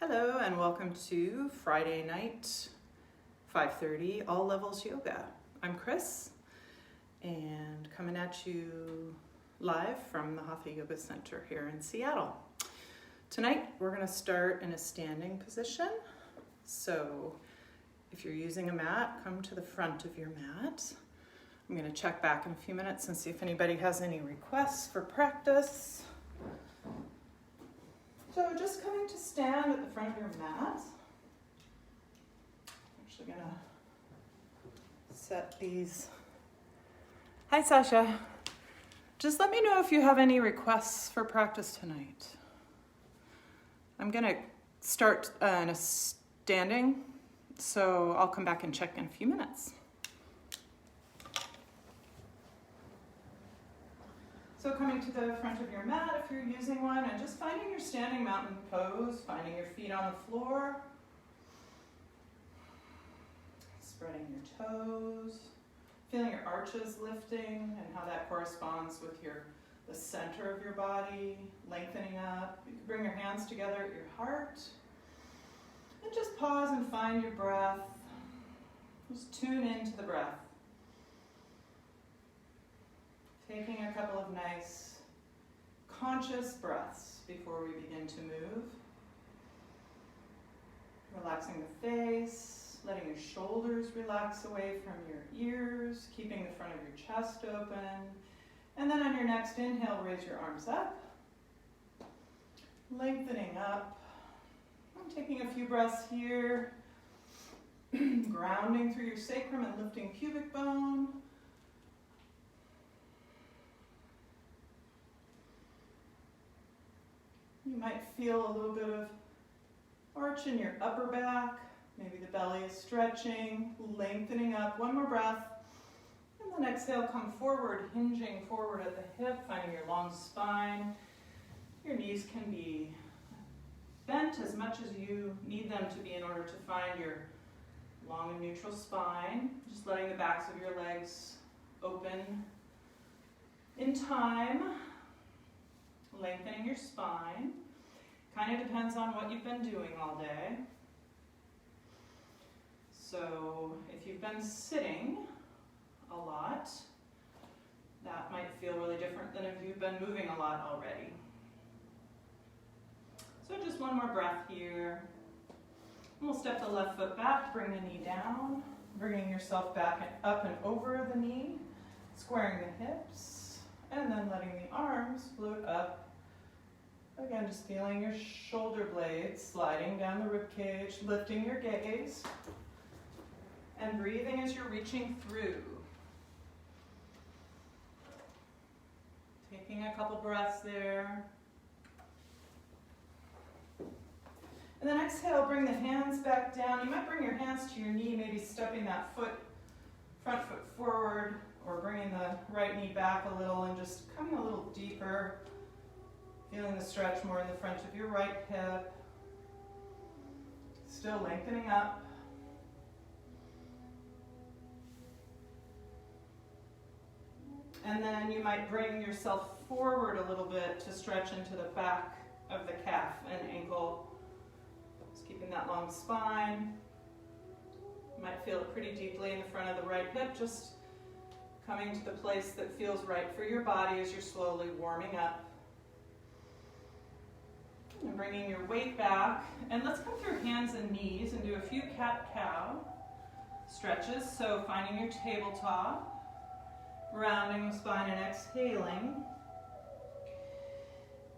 Hello and welcome to Friday night 5:30 All Levels Yoga. I'm Chris and coming at you live from the Hatha Yoga Center here in Seattle. Tonight we're going to start in a standing position. So if you're using a mat, come to the front of your mat. I'm going to check back in a few minutes and see if anybody has any requests for practice. So just coming to stand at the front of your mat. I'm actually going to set these. Hi, Sasha. Just let me know if you have any requests for practice tonight. I'm going to start in a standing, so I'll come back and check in a few minutes. So coming to the front of your mat if you're using one, and just finding your standing mountain pose, finding your feet on the floor, spreading your toes, feeling your arches lifting and how that corresponds with the center of your body, lengthening up. You can bring your hands together at your heart, and just pause and find your breath. Just tune into the breath. Taking a couple of nice, conscious breaths before we begin to move. Relaxing the face, letting your shoulders relax away from your ears, keeping the front of your chest open. And then on your next inhale, raise your arms up, lengthening up. I'm taking a few breaths here, grounding through your sacrum and lifting pubic bone. You might feel a little bit of arch in your upper back. Maybe the belly is stretching, lengthening up. One more breath. And then exhale, come forward, hinging forward at the hip, finding your long spine. Your knees can be bent as much as you need them to be in order to find your long and neutral spine. Just letting the backs of your legs open in time. Lengthening your spine. Kind of depends on what you've been doing all day. So if you've been sitting a lot, that might feel really different than if you've been moving a lot already. So just one more breath here. And we'll step the left foot back, bring the knee down, bringing yourself back and up and over the knee, squaring the hips, and then letting the arms float up. Again, just feeling your shoulder blades sliding down the rib cage, lifting your gaze, and breathing as you're reaching through. Taking a couple breaths there. And then exhale, bring the hands back down. You might bring your hands to your knee, maybe stepping that front foot forward, or bringing the right knee back a little and just coming a little deeper. Feeling the stretch more in the front of your right hip. Still lengthening up. And then you might bring yourself forward a little bit to stretch into the back of the calf and ankle. Just keeping that long spine. You might feel it pretty deeply in the front of the right hip, just coming to the place that feels right for your body as you're slowly warming up. And bringing your weight back, and let's come through hands and knees and do a few cat-cow stretches. So finding your tabletop, rounding the spine and exhaling.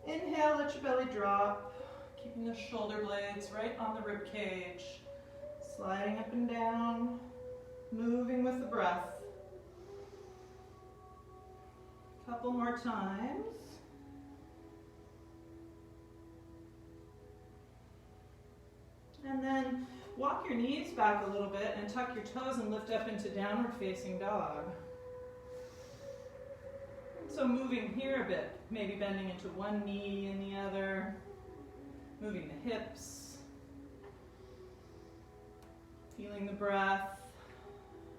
Inhale, let your belly drop, keeping the shoulder blades right on the rib cage, sliding up and down, moving with the breath. Couple more times. And then walk your knees back a little bit and tuck your toes and lift up into downward facing dog. So moving here a bit, maybe bending into one knee and the other, moving the hips, feeling the breath,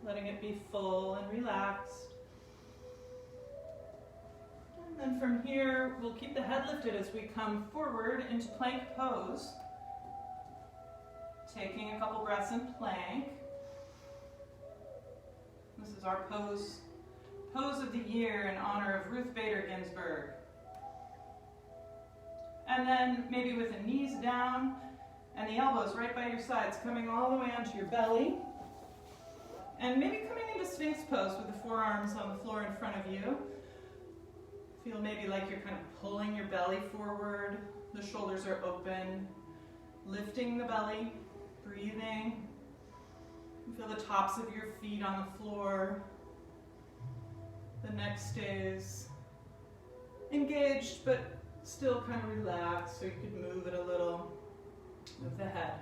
letting it be full and relaxed. And then from here, we'll keep the head lifted as we come forward into plank pose. Taking a couple breaths in plank. This is our pose of the year in honor of Ruth Bader Ginsburg. And then maybe with the knees down and the elbows right by your sides, coming all the way onto your belly. And maybe coming into Sphinx pose with the forearms on the floor in front of you. Feel maybe like you're kind of pulling your belly forward. The shoulders are open. Lifting the belly, breathing. Feel the tops of your feet on the floor. The neck stays engaged, but still kind of relaxed, so you could move it a little with the head.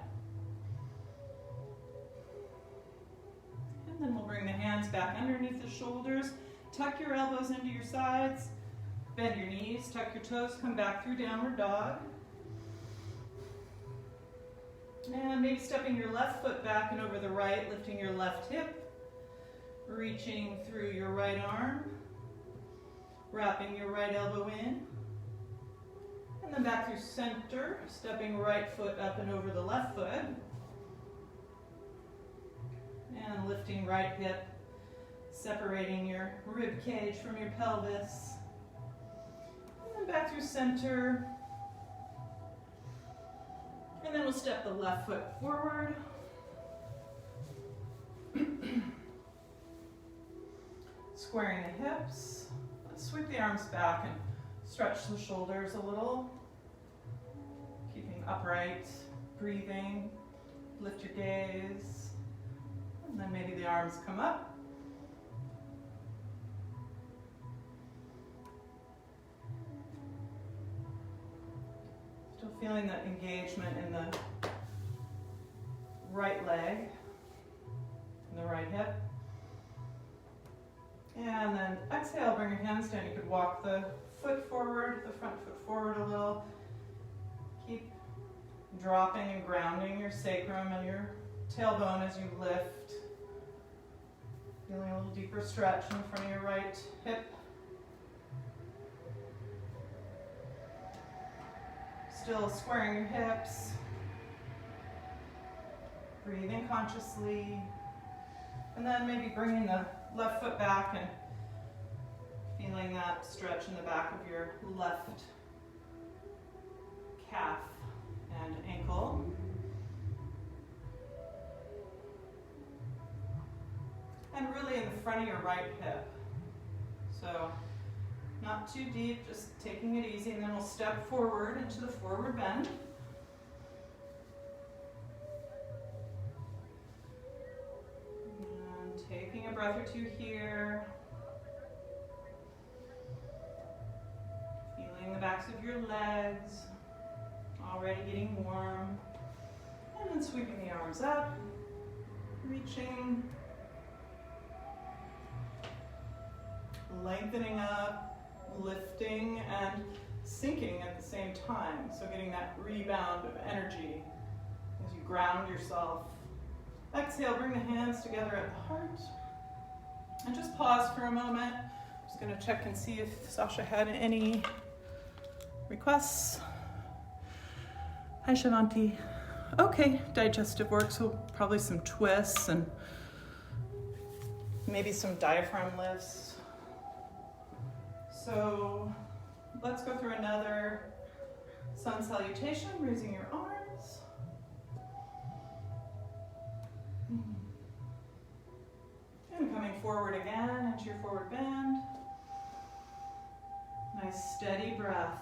And then we'll bring the hands back underneath the shoulders. Tuck your elbows into your sides. Bend your knees, tuck your toes, come back through downward dog. And maybe stepping your left foot back and over the right, lifting your left hip. Reaching through your right arm, wrapping your right elbow in, and then back through center, stepping right foot up and over the left foot, and lifting right hip, separating your rib cage from your pelvis, and then back through center, and then we'll step the left foot forward. Squaring the hips, let's sweep the arms back and stretch the shoulders a little. Keeping upright, breathing, lift your gaze, and then maybe the arms come up. Still feeling that engagement in the right leg and the right hip. And then exhale, bring your hands down. You could walk the foot forward, the front foot forward a little. Keep dropping and grounding your sacrum and your tailbone as you lift. Feeling a little deeper stretch in front of your right hip. Still squaring your hips. Breathing consciously. And then maybe bringing the left foot back and feeling that stretch in the back of your left calf and ankle. And really in the front of your right hip. So not too deep, just taking it easy, and then we'll step forward into the forward bend. Taking a breath or two here. Feeling the backs of your legs, already getting warm. And then sweeping the arms up, reaching, lengthening up, lifting, and sinking at the same time. So getting that rebound of energy as you ground yourself. Exhale, bring the hands together at the heart. And just pause for a moment. I'm just going to check and see if Sasha had any requests. Hi, Shivanti. Okay, digestive work, so probably some twists and maybe some diaphragm lifts. So let's go through another sun salutation, raising your arms. And coming forward again into your forward bend. Nice steady breath.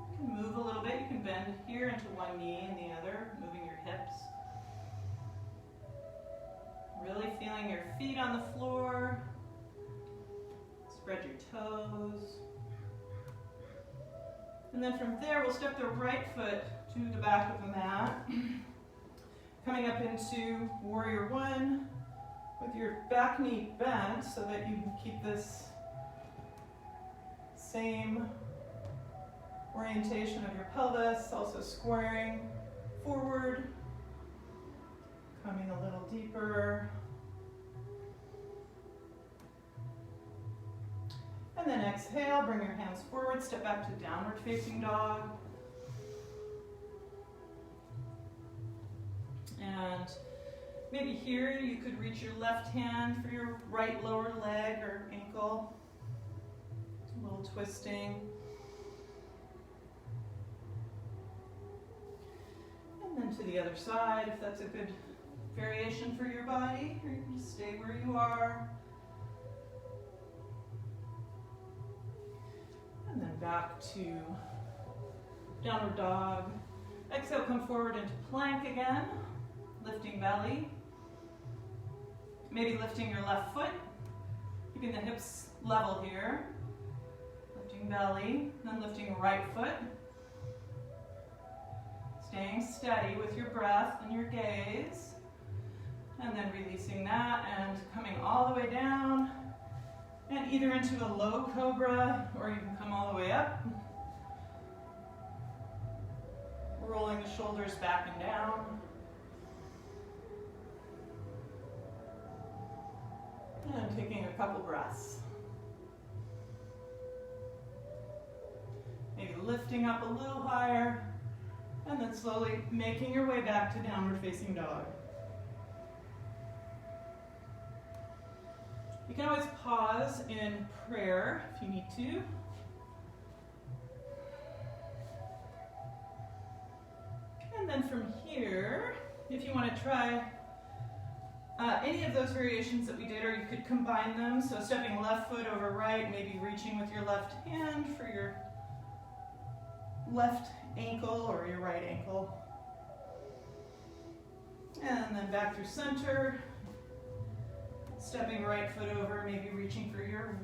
You can move a little bit. You can bend here into one knee and the other, moving your hips. Really feeling your feet on the floor. Spread your toes. And then from there, we'll step the right foot to the back of the mat. Coming up into Warrior One with your back knee bent so that you can keep this same orientation of your pelvis, also squaring forward, coming a little deeper. And then exhale, bring your hands forward, step back to downward facing dog. And maybe here you could reach your left hand for your right lower leg or ankle. A little twisting. And then to the other side, if that's a good variation for your body, or you can just stay where you are. And then back to downward dog. Exhale, come forward into plank again, lifting belly. Maybe lifting your left foot, keeping the hips level here. Lifting belly, then lifting right foot. Staying steady with your breath and your gaze. And then releasing that and coming all the way down. And either into a low cobra, or you can come all the way up. Rolling the shoulders back and down. And taking a couple breaths. Maybe lifting up a little higher, and then slowly making your way back to downward facing dog. You can always pause in prayer if you need to. And then from here, if you want to try any of those variations that we did, or you could combine them. So stepping left foot over right, maybe reaching with your left hand for your left ankle or your right ankle. And then back through center. Stepping right foot over, maybe reaching for your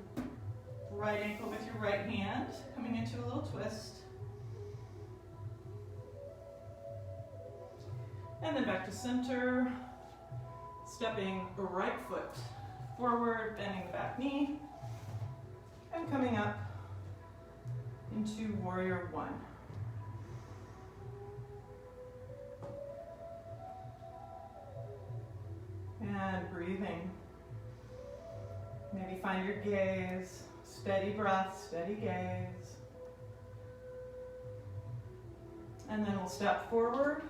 right ankle with your right hand, coming into a little twist. And then back to center, stepping right foot forward, bending the back knee, and coming up into warrior one. And breathing. Maybe find your gaze, steady breath, steady gaze. And then we'll step forward,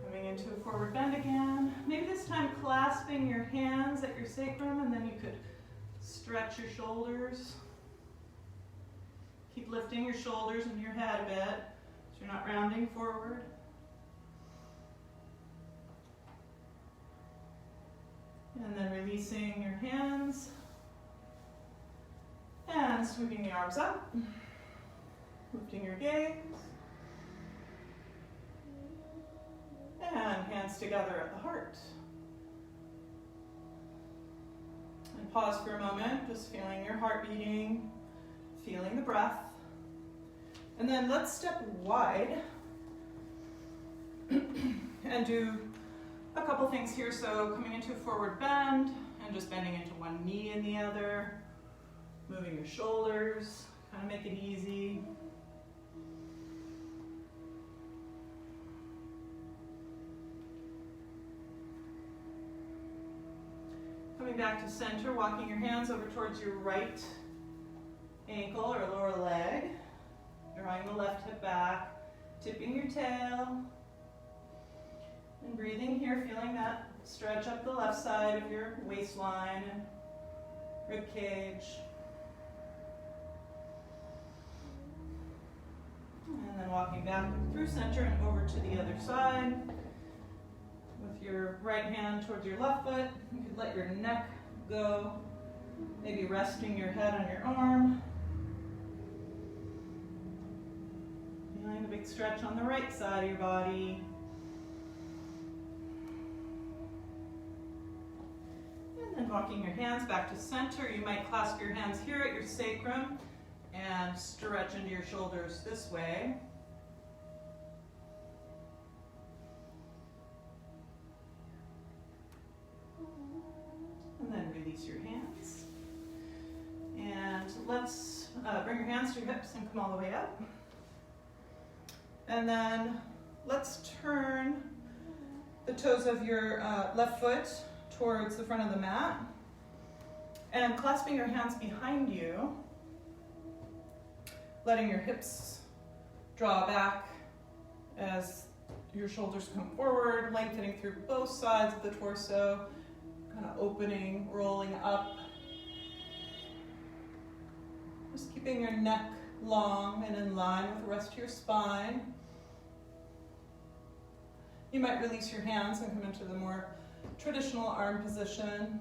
coming into a forward bend again. Maybe this time clasping your hands at your sacrum, and then you could stretch your shoulders. Keep lifting your shoulders and your head a bit, so you're not rounding forward. And then releasing your hands and sweeping the arms up, lifting your gaze, and hands together at the heart. And pause for a moment, just feeling your heart beating, feeling the breath. And then let's step wide and do a couple things here. So coming into a forward bend and just bending into one knee and the other, moving your shoulders, kind of make it easy. Coming back to center, walking your hands over towards your right ankle or lower leg, drawing the left hip back, tipping your tail. And breathing here, feeling that stretch up the left side of your waistline and rib cage. And then walking back through center and over to the other side. With your right hand towards your left foot, you could let your neck go, maybe resting your head on your arm. Feeling the big stretch on the right side of your body. And walking your hands back to center, you might clasp your hands here at your sacrum and stretch into your shoulders this way. And then release your hands. And let's bring your hands to your hips and come all the way up. And then let's turn the toes of your left foot towards the front of the mat. And clasping your hands behind you, letting your hips draw back as your shoulders come forward, lengthening through both sides of the torso, kind of opening, rolling up. Just keeping your neck long and in line with the rest of your spine. You might release your hands and come into the more traditional arm position.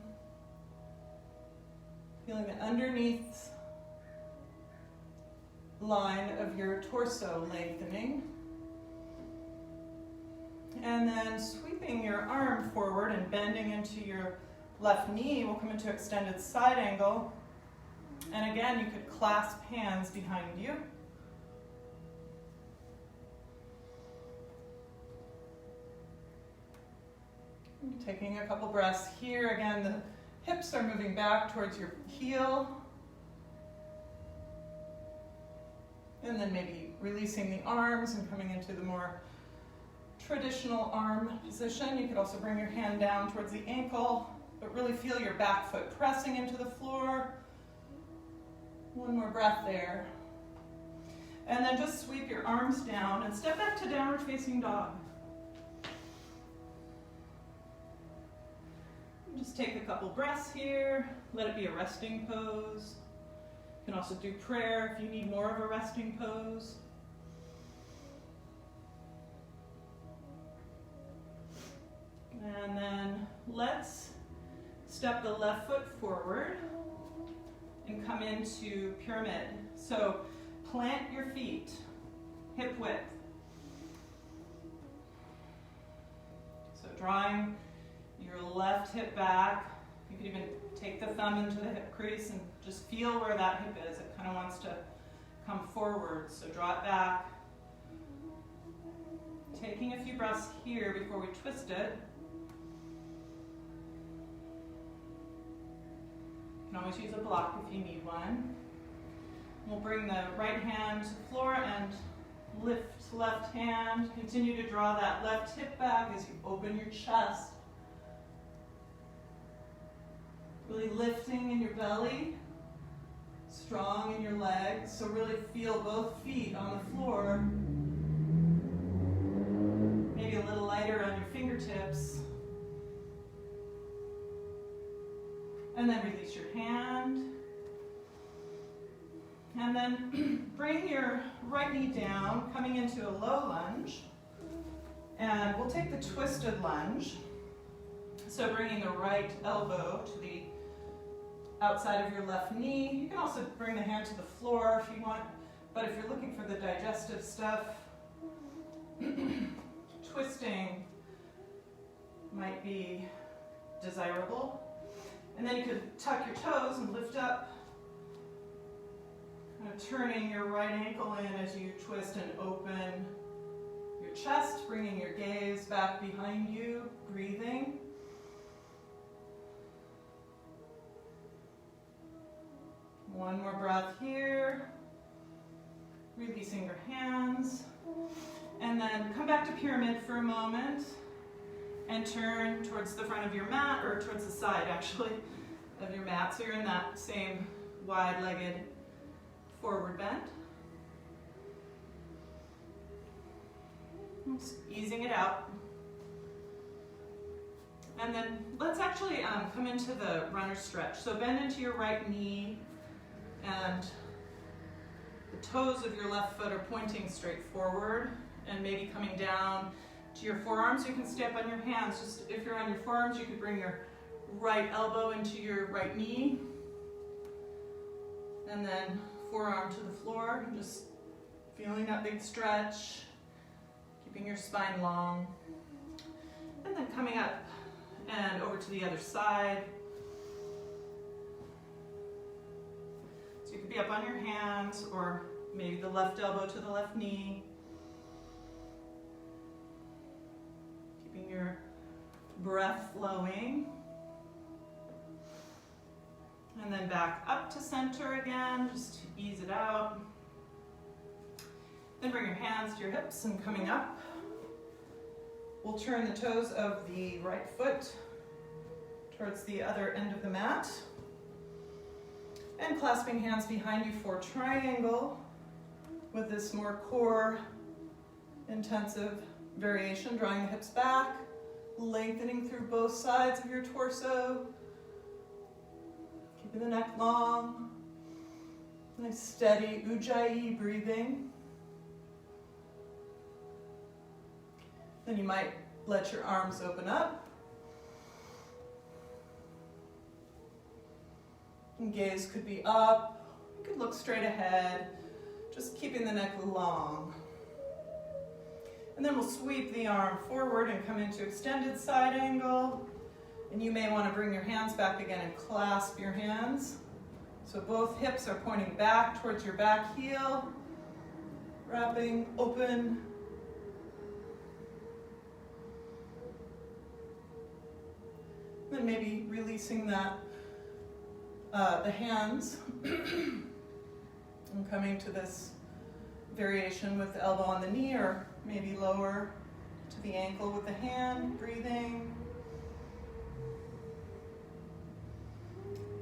Feeling the underneath line of your torso lengthening. And then sweeping your arm forward and bending into your left knee. We'll come into extended side angle. And again, you could clasp hands behind you. Taking a couple breaths here. Again, the hips are moving back towards your heel. And then maybe releasing the arms and coming into the more traditional arm position. You could also bring your hand down towards the ankle, but really feel your back foot pressing into the floor. One more breath there. And then just sweep your arms down and step back to downward facing dog. Just take a couple breaths here. Let it be a resting pose. You can also do prayer if you need more of a resting pose. And then let's step the left foot forward and come into pyramid. So plant your feet, hip width. So drawing your left hip back. You could even take the thumb into the hip crease and just feel where that hip is. It kind of wants to come forward, so draw it back. Taking a few breaths here before we twist it. You can always use a block if you need one. We'll bring the right hand to the floor and lift left hand. Continue to draw that left hip back as you open your chest. Really lifting in your belly, strong in your legs. So really feel both feet on the floor. Maybe a little lighter on your fingertips. And then release your hand. And then bring your right knee down, coming into a low lunge. And we'll take the twisted lunge. So bringing the right elbow to the outside of your left knee. You can also bring the hand to the floor if you want, but if you're looking for the digestive stuff, twisting might be desirable. And then you could tuck your toes and lift up, kind of turning your right ankle in as you twist and open your chest, bringing your gaze back behind you, breathing. One more breath here, releasing your hands, and then come back to pyramid for a moment and turn towards the front of your mat, or towards the side actually of your mat, so you're in that same wide-legged forward bend. Just easing it out. And then let's actually come into the runner stretch. So bend into your right knee, and the toes of your left foot are pointing straight forward and maybe coming down to your forearms. You can stay up on your hands. Just if you're on your forearms, you could bring your right elbow into your right knee, and then forearm to the floor. Just feeling that big stretch, keeping your spine long. And then coming up and over to the other side. So you could be up on your hands, or maybe the left elbow to the left knee. Keeping your breath flowing. And then back up to center again, just to ease it out. Then bring your hands to your hips and coming up. We'll turn the toes of the right foot towards the other end of the mat. And clasping hands behind you for triangle with this more core intensive variation, drawing the hips back, lengthening through both sides of your torso, keeping the neck long, nice steady Ujjayi breathing. Then you might let your arms open up. And gaze could be up, you could look straight ahead, just keeping the neck long. And then we'll sweep the arm forward and come into extended side angle. And you may want to bring your hands back again and clasp your hands. So both hips are pointing back towards your back heel, wrapping open. Then maybe releasing that the hands and coming to this variation with the elbow on the knee, or maybe lower to the ankle with the hand, breathing.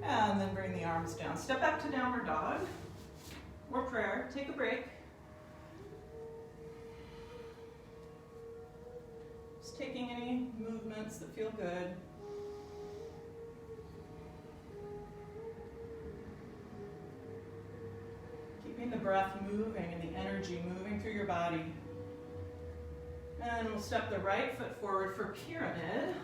And then bring the arms down. Step back to downward dog or prayer. Take a break. Just taking any movements that feel good. Keeping the breath moving and the energy moving through your body. And we'll step the right foot forward for pyramid.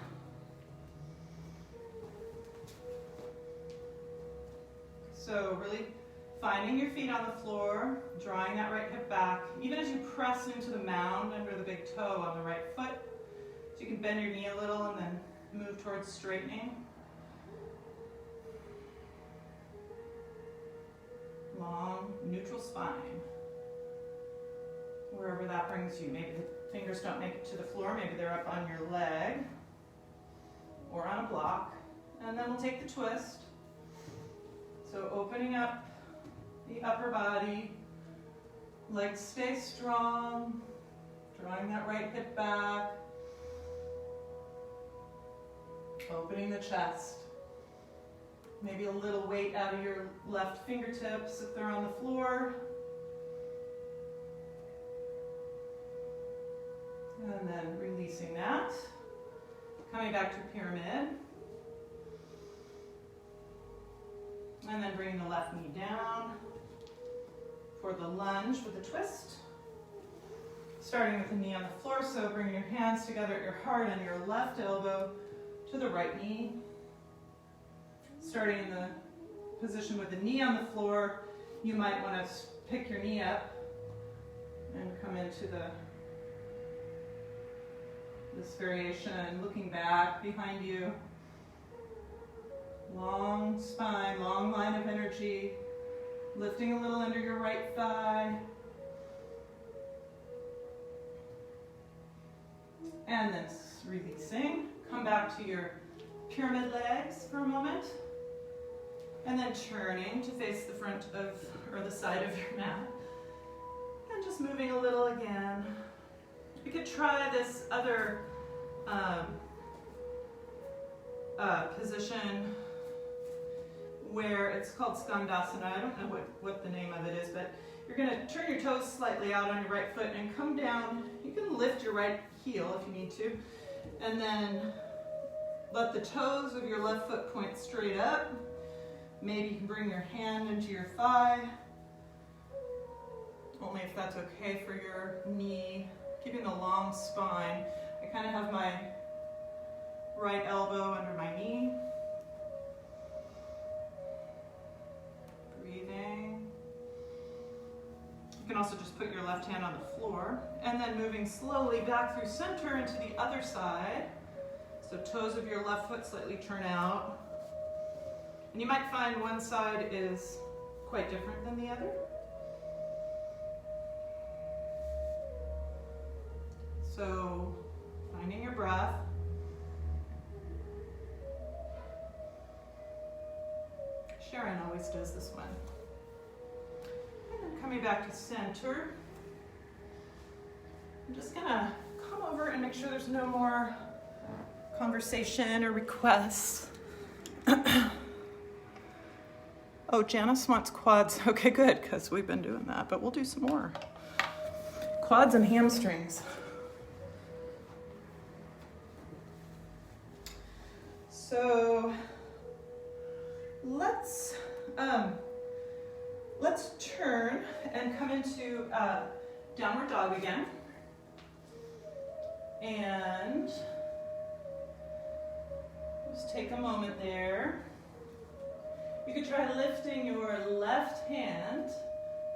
So really finding your feet on the floor, drawing that right hip back, even as you press into the mound under the big toe on the right foot. So you can bend your knee a little and then move towards straightening. Long, neutral spine. Wherever that brings you. Maybe the fingers don't make it to the floor, maybe they're up on your leg or on a block. And then we'll take the twist. So opening up the upper body, legs stay strong, drawing that right hip back, opening the chest. Maybe a little weight out of your left fingertips if they're on the floor. And then releasing that. Coming back to pyramid. And then bringing the left knee down for the lunge with a twist. Starting with the knee on the floor, so bringing your hands together at your heart and your left elbow to the right knee. Starting in the position with the knee on the floor, you might want to pick your knee up and come into this variation, looking back behind you. Long spine, long line of energy, lifting a little under your right thigh. And then releasing. Come back to your pyramid legs for a moment. And then turning to face the front of, or the side of your mat. And just moving a little again. You could try this other position where it's called Skandasana. I don't know what the name of it is, but you're going to turn your toes slightly out on your right foot and come down. You can lift your right heel if you need to, and then let the toes of your left foot point straight up. Maybe you can bring your hand into your thigh, only if that's okay for your knee. Keeping the long spine. I kind of have my right elbow under my knee. Breathing. You can also just put your left hand on the floor. And then moving slowly back through center into the other side. So toes of your left foot slightly turn out. And you might find one side is quite different than the other. So finding your breath. Sharon always does this one. And then coming back to center. I'm just gonna come over and make sure there's no more conversation or requests. Oh, Janice wants quads. Okay, good, because we've been doing that, but we'll do some more. Quads and hamstrings. So let's turn and come into downward dog again. And just take a moment there. You could try lifting your left hand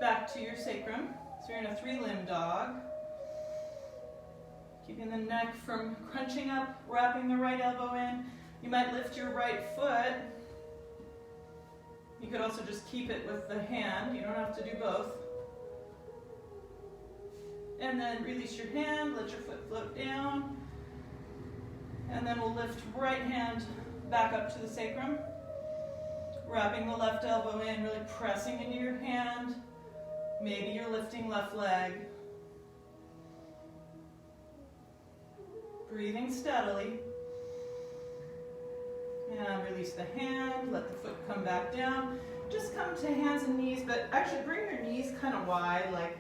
back to your sacrum. So you're in a 3-limb dog. Keeping the neck from crunching up, wrapping the right elbow in. You might lift your right foot. You could also just keep it with the hand. You don't have to do both. And then release your hand, let your foot float down. And then we'll lift right hand back up to the sacrum. Wrapping the left elbow in, really pressing into your hand. Maybe you're lifting left leg. Breathing steadily. And release the hand, let the foot come back down. Just come to hands and knees, but actually bring your knees kind of wide, like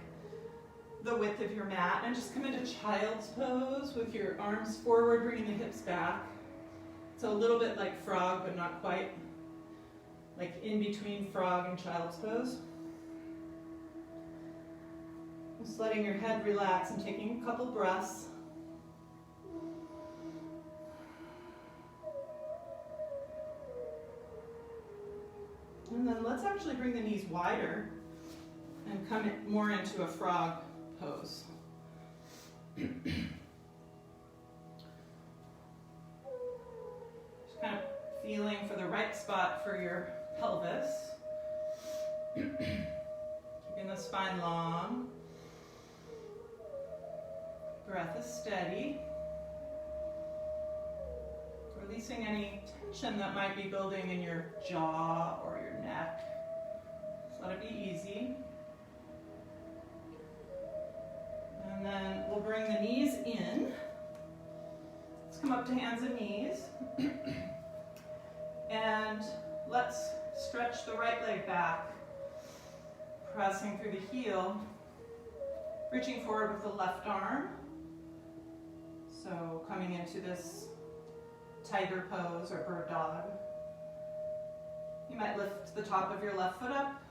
the width of your mat, and just come into child's pose with your arms forward, bringing the hips back. So a little bit like frog, but not quite. Like in between frog and child's pose. Just letting your head relax and taking a couple breaths. And then let's actually bring the knees wider and come more into a frog pose. Just kind of feeling for the right spot for your pelvis. Keeping the spine long. Breath is steady. Releasing any tension that might be building in your jaw or your neck. Just let it be easy. And then we'll bring the knees in. Let's come up to hands and knees. And let's stretch the right leg back. Pressing through the heel. Reaching forward with the left arm. So coming into this tiger pose or bird dog. You might lift the top of your left foot up.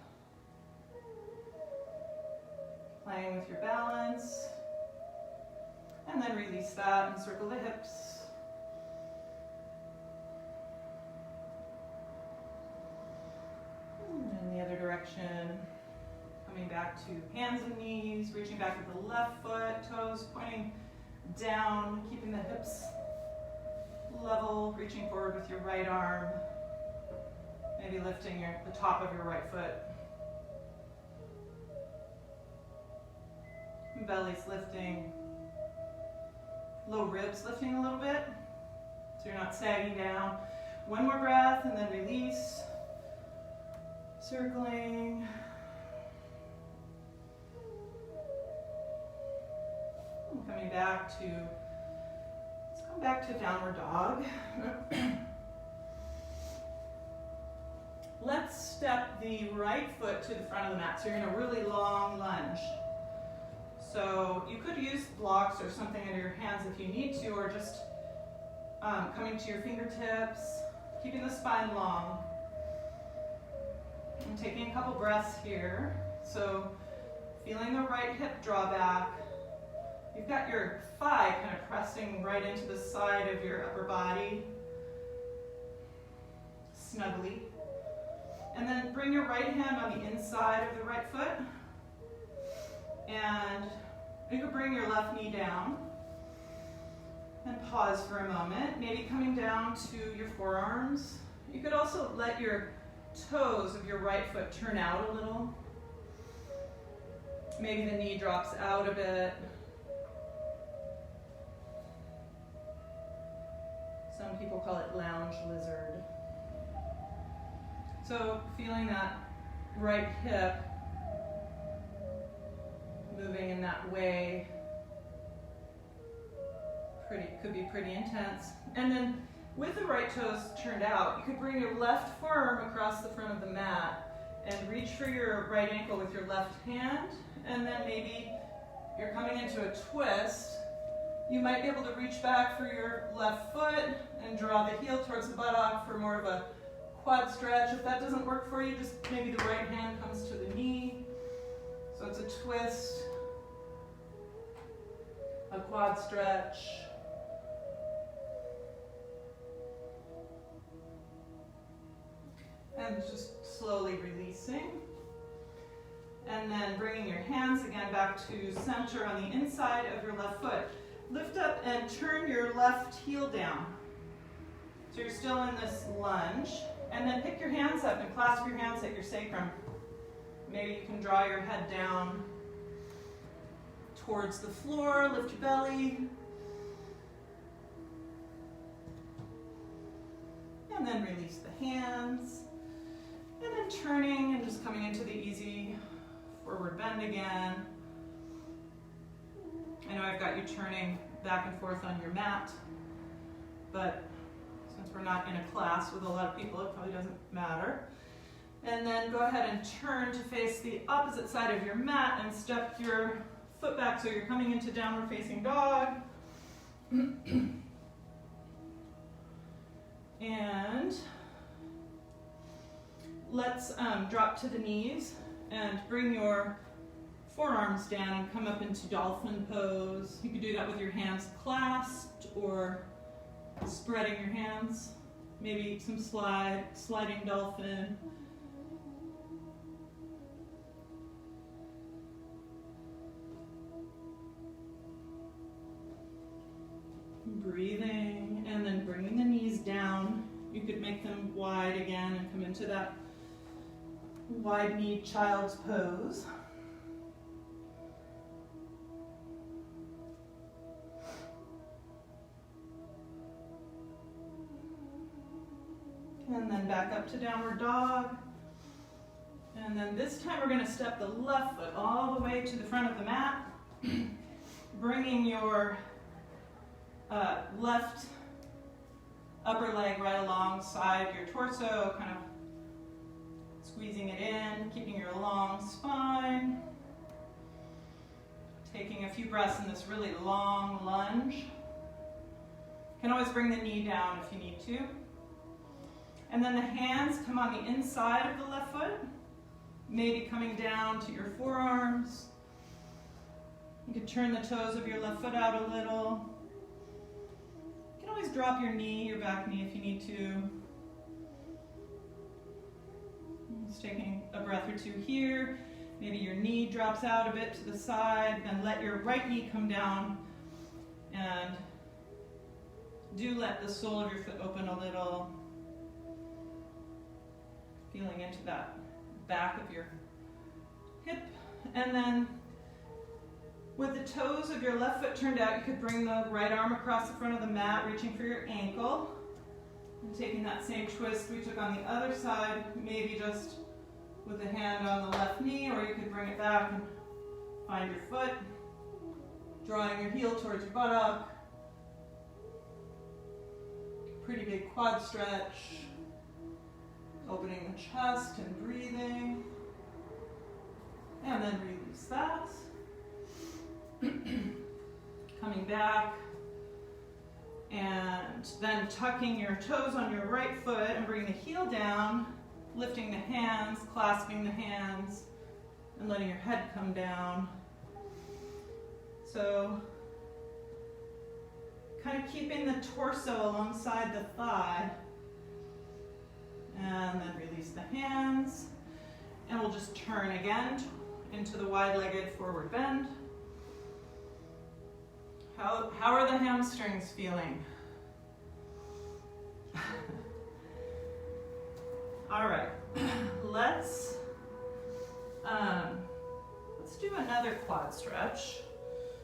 Playing with your balance. And then release that and circle the hips. And in the other direction. Coming back to hands and knees, reaching back with the left foot, toes pointing down, keeping the hips level, reaching forward with your right arm, maybe lifting the top of your right foot. Belly's lifting, low ribs lifting a little bit, so you're not sagging down. One more breath and then release, circling. Coming back to, let's come back to downward dog. Let's step the right foot to the front of the mat. So you're in a really long lunge. So you could use blocks or something in your hands if you need to, or just coming to your fingertips, keeping the spine long. And taking a couple breaths here. So feeling the right hip draw back. You've got your thigh kind of pressing right into the side of your upper body, snugly. And then bring your right hand on the inside of the right foot. And you could bring your left knee down. And pause for a moment, maybe coming down to your forearms. You could also let your toes of your right foot turn out a little. Maybe the knee drops out a bit. Some people call it lounge lizard. So feeling that right hip moving in that way could be pretty intense. And then with the right toes turned out, you could bring your left forearm across the front of the mat reach for your right ankle with your left hand, and then maybe you're coming into a twist. You might be able to reach back for your left foot and draw the heel towards the buttock for more of a quad stretch. If that doesn't work for you, just maybe the right hand comes to the knee. So it's a twist, a quad stretch. And just slowly releasing. And then bringing your hands again back to center on the inside of your left foot. Lift up and turn your left heel down. So you're still in this lunge. And then pick your hands up and clasp your hands at your sacrum. Maybe you can draw your head down towards the floor, lift your belly. And then release the hands. And then turning and just coming into the easy forward bend again. I know I've got you turning back and forth on your mat, but since we're not in a class with a lot of people, it probably doesn't matter. And then go ahead and turn to face the opposite side of your mat and step your foot back so you're coming into downward facing dog. And let's drop to the knees and bring your forearms down and come up into dolphin pose. You can do that with your hands clasped or spreading your hands. Maybe some sliding dolphin. Breathing and then bringing the knees down. You could make them wide again and come into that wide-kneed child's pose. And then back up to downward dog. And then this time we're going to step the left foot all the way to the front of the mat, bringing your left upper leg right alongside your torso, kind of squeezing it in, keeping your long spine. Taking a few breaths in this really long lunge. You can always bring the knee down if you need to. And then the hands come on the inside of the left foot, maybe coming down to your forearms. You can turn the toes of your left foot out a little. You can always drop your knee, your back knee if you need to. Just taking a breath or two here. Maybe your knee drops out a bit to the side, then let your right knee come down, and do let the sole of your foot open a little. Feeling into that back of your hip. And then with the toes of your left foot turned out, you could bring the right arm across the front of the mat, reaching for your ankle. And taking that same twist we took on the other side, maybe just with the hand on the left knee, or you could bring it back and find your foot, drawing your heel towards your buttock. Pretty big quad stretch. Opening the chest and breathing. And then release that. Coming back. And then tucking your toes on your right foot and bringing the heel down. Lifting the hands, clasping the hands, and letting your head come down. So, kind of keeping the torso alongside the thigh. And then release the hands. And we'll just turn again into the wide-legged forward bend. How are the hamstrings feeling? All right, let's do another quad stretch.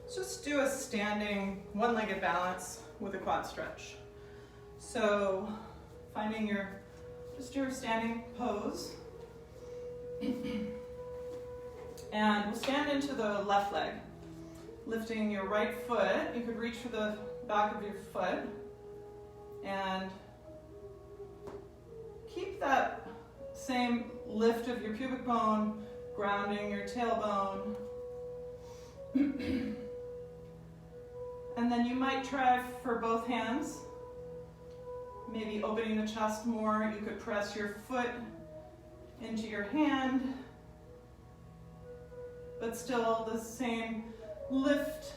Let's just do a standing one-legged balance with a quad stretch. So finding just your standing pose. And we'll stand into the left leg, lifting your right foot. You could reach for the back of your foot and keep that Same lift of your pubic bone, grounding your tailbone. And then you might try for both hands, maybe opening the chest more. You could press your foot into your hand, but still the same lift.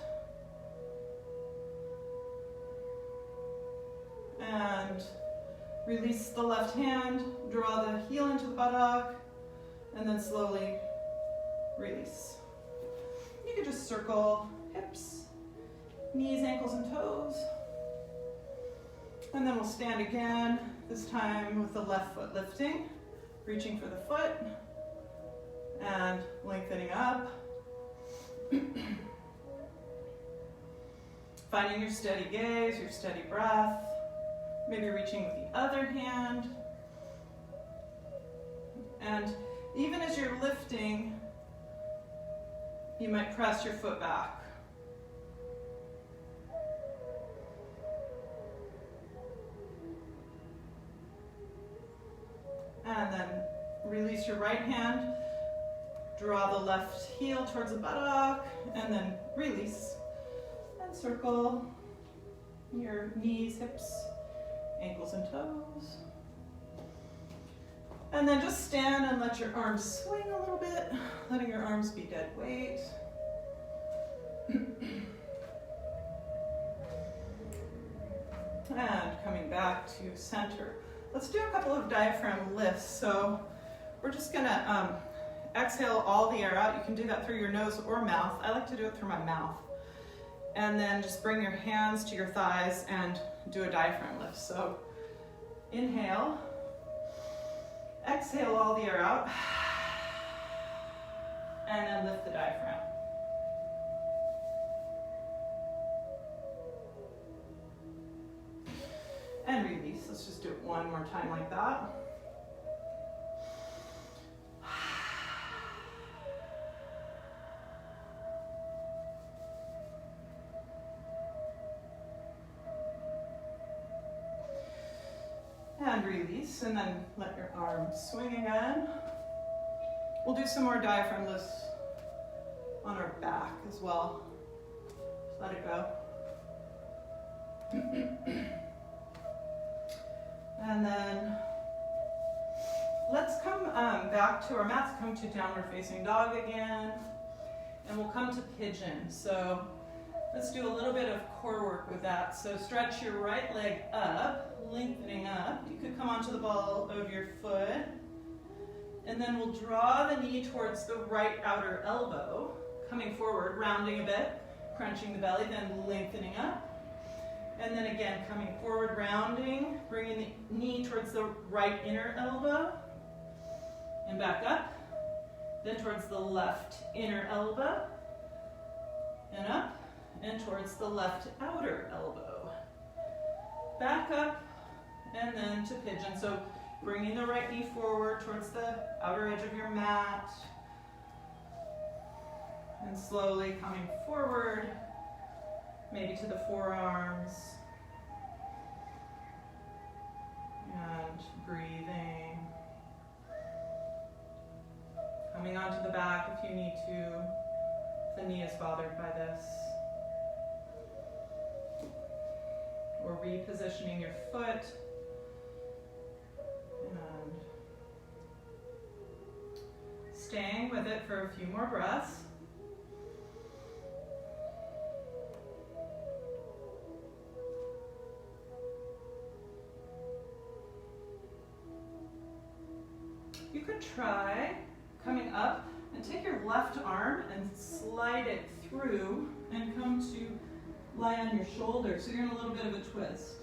And release the left hand, draw the heel into the buttock, and then slowly release. You could just circle hips, knees, ankles, and toes. And then we'll stand again, this time with the left foot lifting, reaching for the foot, and lengthening up. Finding your steady gaze, your steady breath, maybe reaching with the other hand. And even as you're lifting, you might press your foot back. And then release your right hand, draw the left heel towards the buttock, and then release. And circle your knees, hips, ankles, and toes. And then just stand and let your arms swing a little bit, letting your arms be dead weight. And coming back to center. Let's do a couple of diaphragm lifts. So we're just gonna exhale all the air out. You can do that through your nose or mouth. I like to do it through my mouth. And then just bring your hands to your thighs and do a diaphragm lift. So inhale, exhale all the air out, and then lift the diaphragm. And release. Let's just do it one more time like that. And release, and then let your arms swing again. We'll do some more diaphragm lifts on our back as well. Just let it go. And then let's come back to our mats, come to downward facing dog again, and we'll come to pigeon. So let's do a little bit of core work with that. So stretch your right leg up, lengthening up. You could come onto the ball of your foot, and then we'll draw the knee towards the right outer elbow, coming forward, rounding a bit, crunching the belly, then lengthening up. And then again, coming forward, rounding, bringing the knee towards the right inner elbow, and back up, then towards the left inner elbow, and up, and towards the left outer elbow. Back up, and then to pigeon. So bringing the right knee forward towards the outer edge of your mat, and slowly coming forward, maybe to the forearms, and breathing. Coming onto the back if you need to, if the knee is bothered by this. Or repositioning your foot, and staying with it for a few more breaths. You could try coming up and take your left arm and slide it through and come to lie on your shoulder. So you're in a little bit of a twist.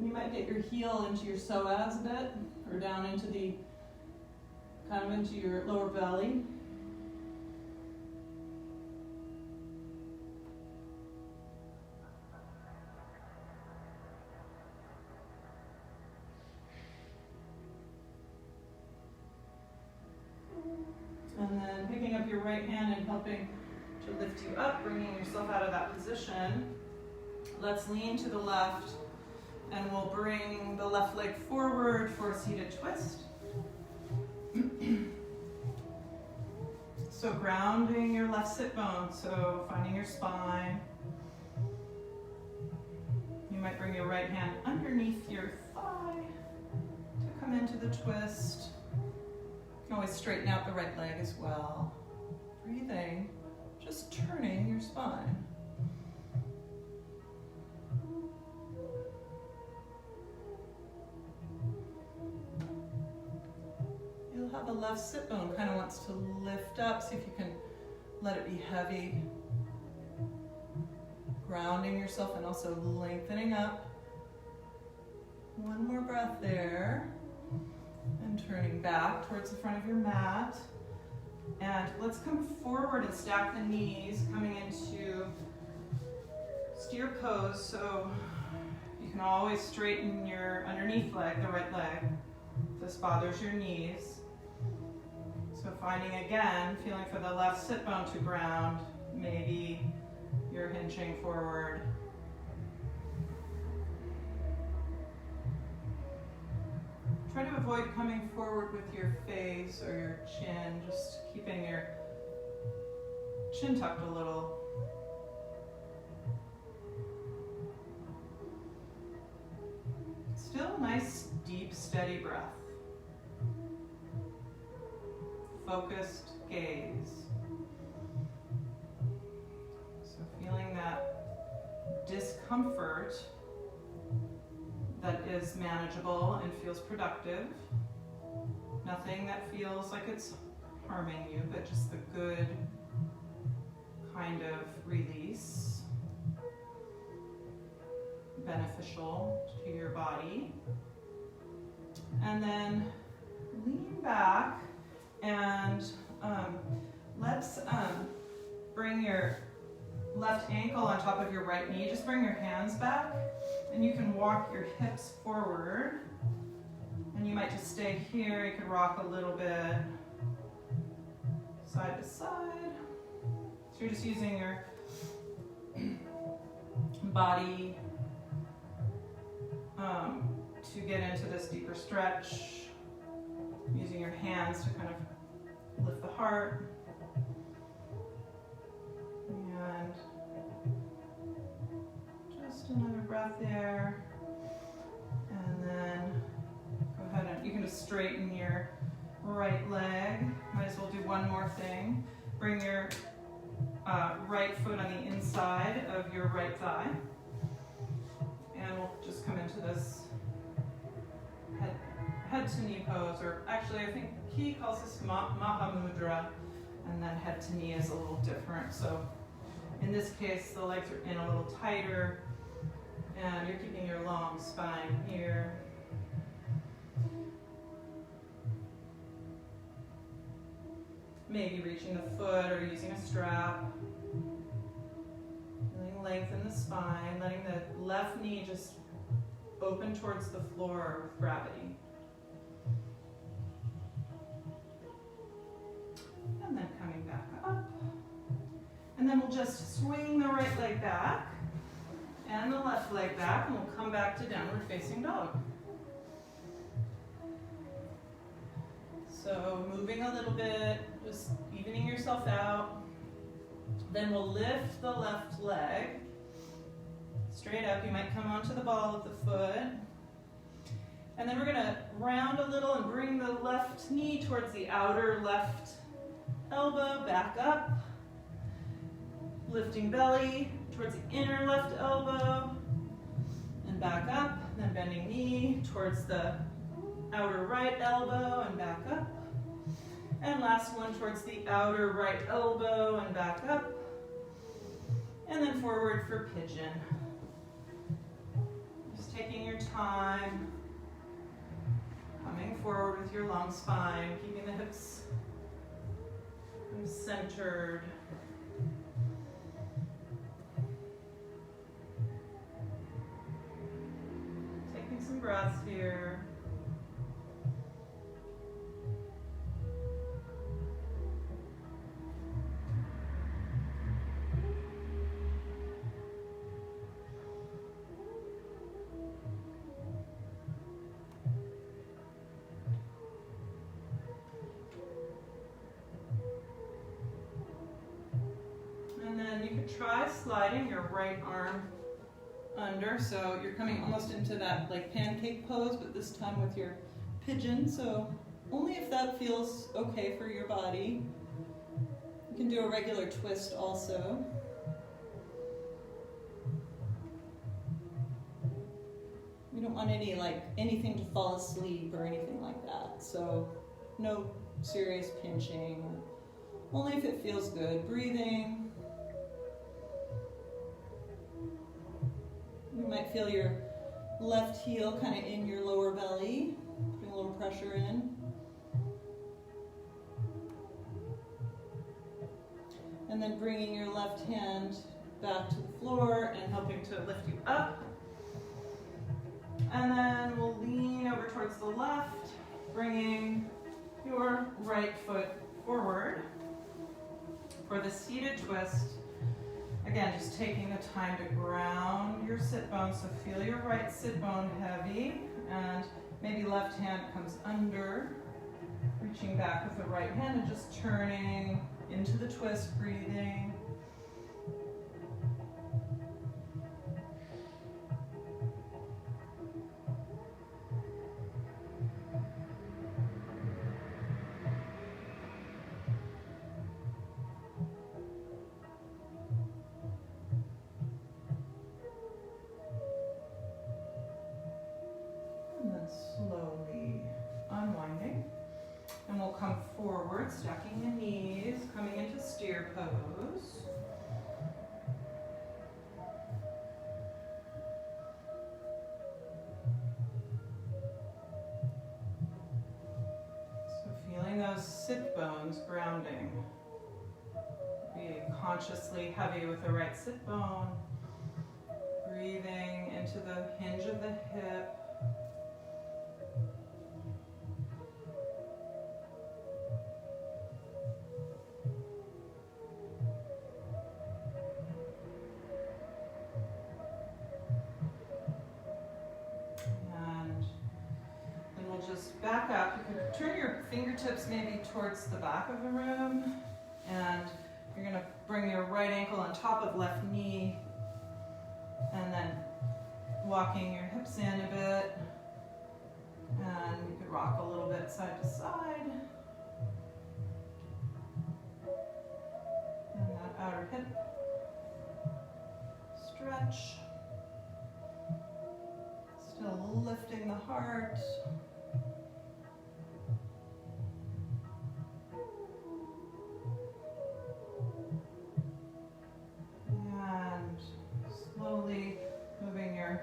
You might get your heel into your psoas a bit, or down into the, kind of into your lower belly. And then picking up your right hand and helping to lift you up, bringing yourself out of that position. Let's lean to the left And we'll bring the left leg forward for a seated twist. So grounding your left sit bone, so finding your spine. You might bring your right hand underneath your thigh to come into the twist. You can always straighten out the right leg as well. Breathing, just turning your spine. You'll have the left sit bone kind of wants to lift up. See if you can let it be heavy. Grounding yourself and also lengthening up. One more breath there. And turning back towards the front of your mat. And let's come forward and stack the knees, coming into steer pose. So you can always straighten your underneath leg, the right leg, if this bothers your knees. So finding again, feeling for the left sit bone to ground. Maybe you're hinging forward. Try to avoid coming forward with your face or your chin, just keeping your chin tucked a little. Still a nice, deep, steady breath. Focused gaze. So feeling that discomfort that is manageable and feels productive. Nothing that feels like it's harming you, but just the good kind of release. Beneficial to your body. And then lean back and let's bring your left ankle on top of your right knee. Just bring your hands back and you can walk your hips forward. And you might just stay here. You could rock a little bit side to side. So you're just using your body to get into this deeper stretch. Using your hands to kind of lift the heart. And just another breath there. And then go ahead and you can just straighten your right leg. Might as well do one more thing. Bring your right foot on the inside of your right thigh. And we'll just come into this head to knee pose, or actually I think he calls this Mahamudra, and then head to knee is a little different. So in this case, the legs are in a little tighter, and you're keeping your long spine here. Maybe reaching the foot or using a strap. Feeling length in the spine, letting the left knee just open towards the floor with gravity. And then coming back up. And then we'll just swing the right leg back and the left leg back, and we'll come back to downward facing dog. So moving a little bit, just evening yourself out. Then we'll lift the left leg straight up. You might come onto the ball of the foot. And then we're gonna round a little and bring the left knee towards the outer left elbow, back up. Lifting belly towards the inner left elbow and back up. Then bending knee towards the outer right elbow and back up. And last one towards the outer right elbow and back up. And then forward for pigeon. Just taking your time. Coming forward with your long spine, keeping the hips centered. Taking some breaths here. try sliding your right arm under, so you're coming almost into that like pancake pose, but this time with your pigeon, so only if that feels okay for your body. You can do a regular twist also. We don't want anything to fall asleep or anything like that, so no serious pinching, only if it feels good. Breathing. You might feel your left heel kind of in your lower belly, putting a little pressure in. And then bringing your left hand back to the floor and helping to lift you up. And then we'll lean over towards the left, bringing your right foot forward for the seated twist. Again, just taking the time to ground your sit bone, so feel your right sit bone heavy, and maybe left hand comes under, reaching back with the right hand and just turning into the twist, breathing. Slowly unwinding, and we'll come forward, stacking the knees, coming into steer pose. So feeling those sit bones grounding. Be consciously heavy with the right sit bone, breathing into the hinge of the hip. Back up. You can turn your fingertips maybe towards the back of the room, and you're going to bring your right ankle on top of left knee, and then walking your hips in a bit, and you could rock a little bit side to side, and that outer hip stretch, still lifting the heart. Slowly moving your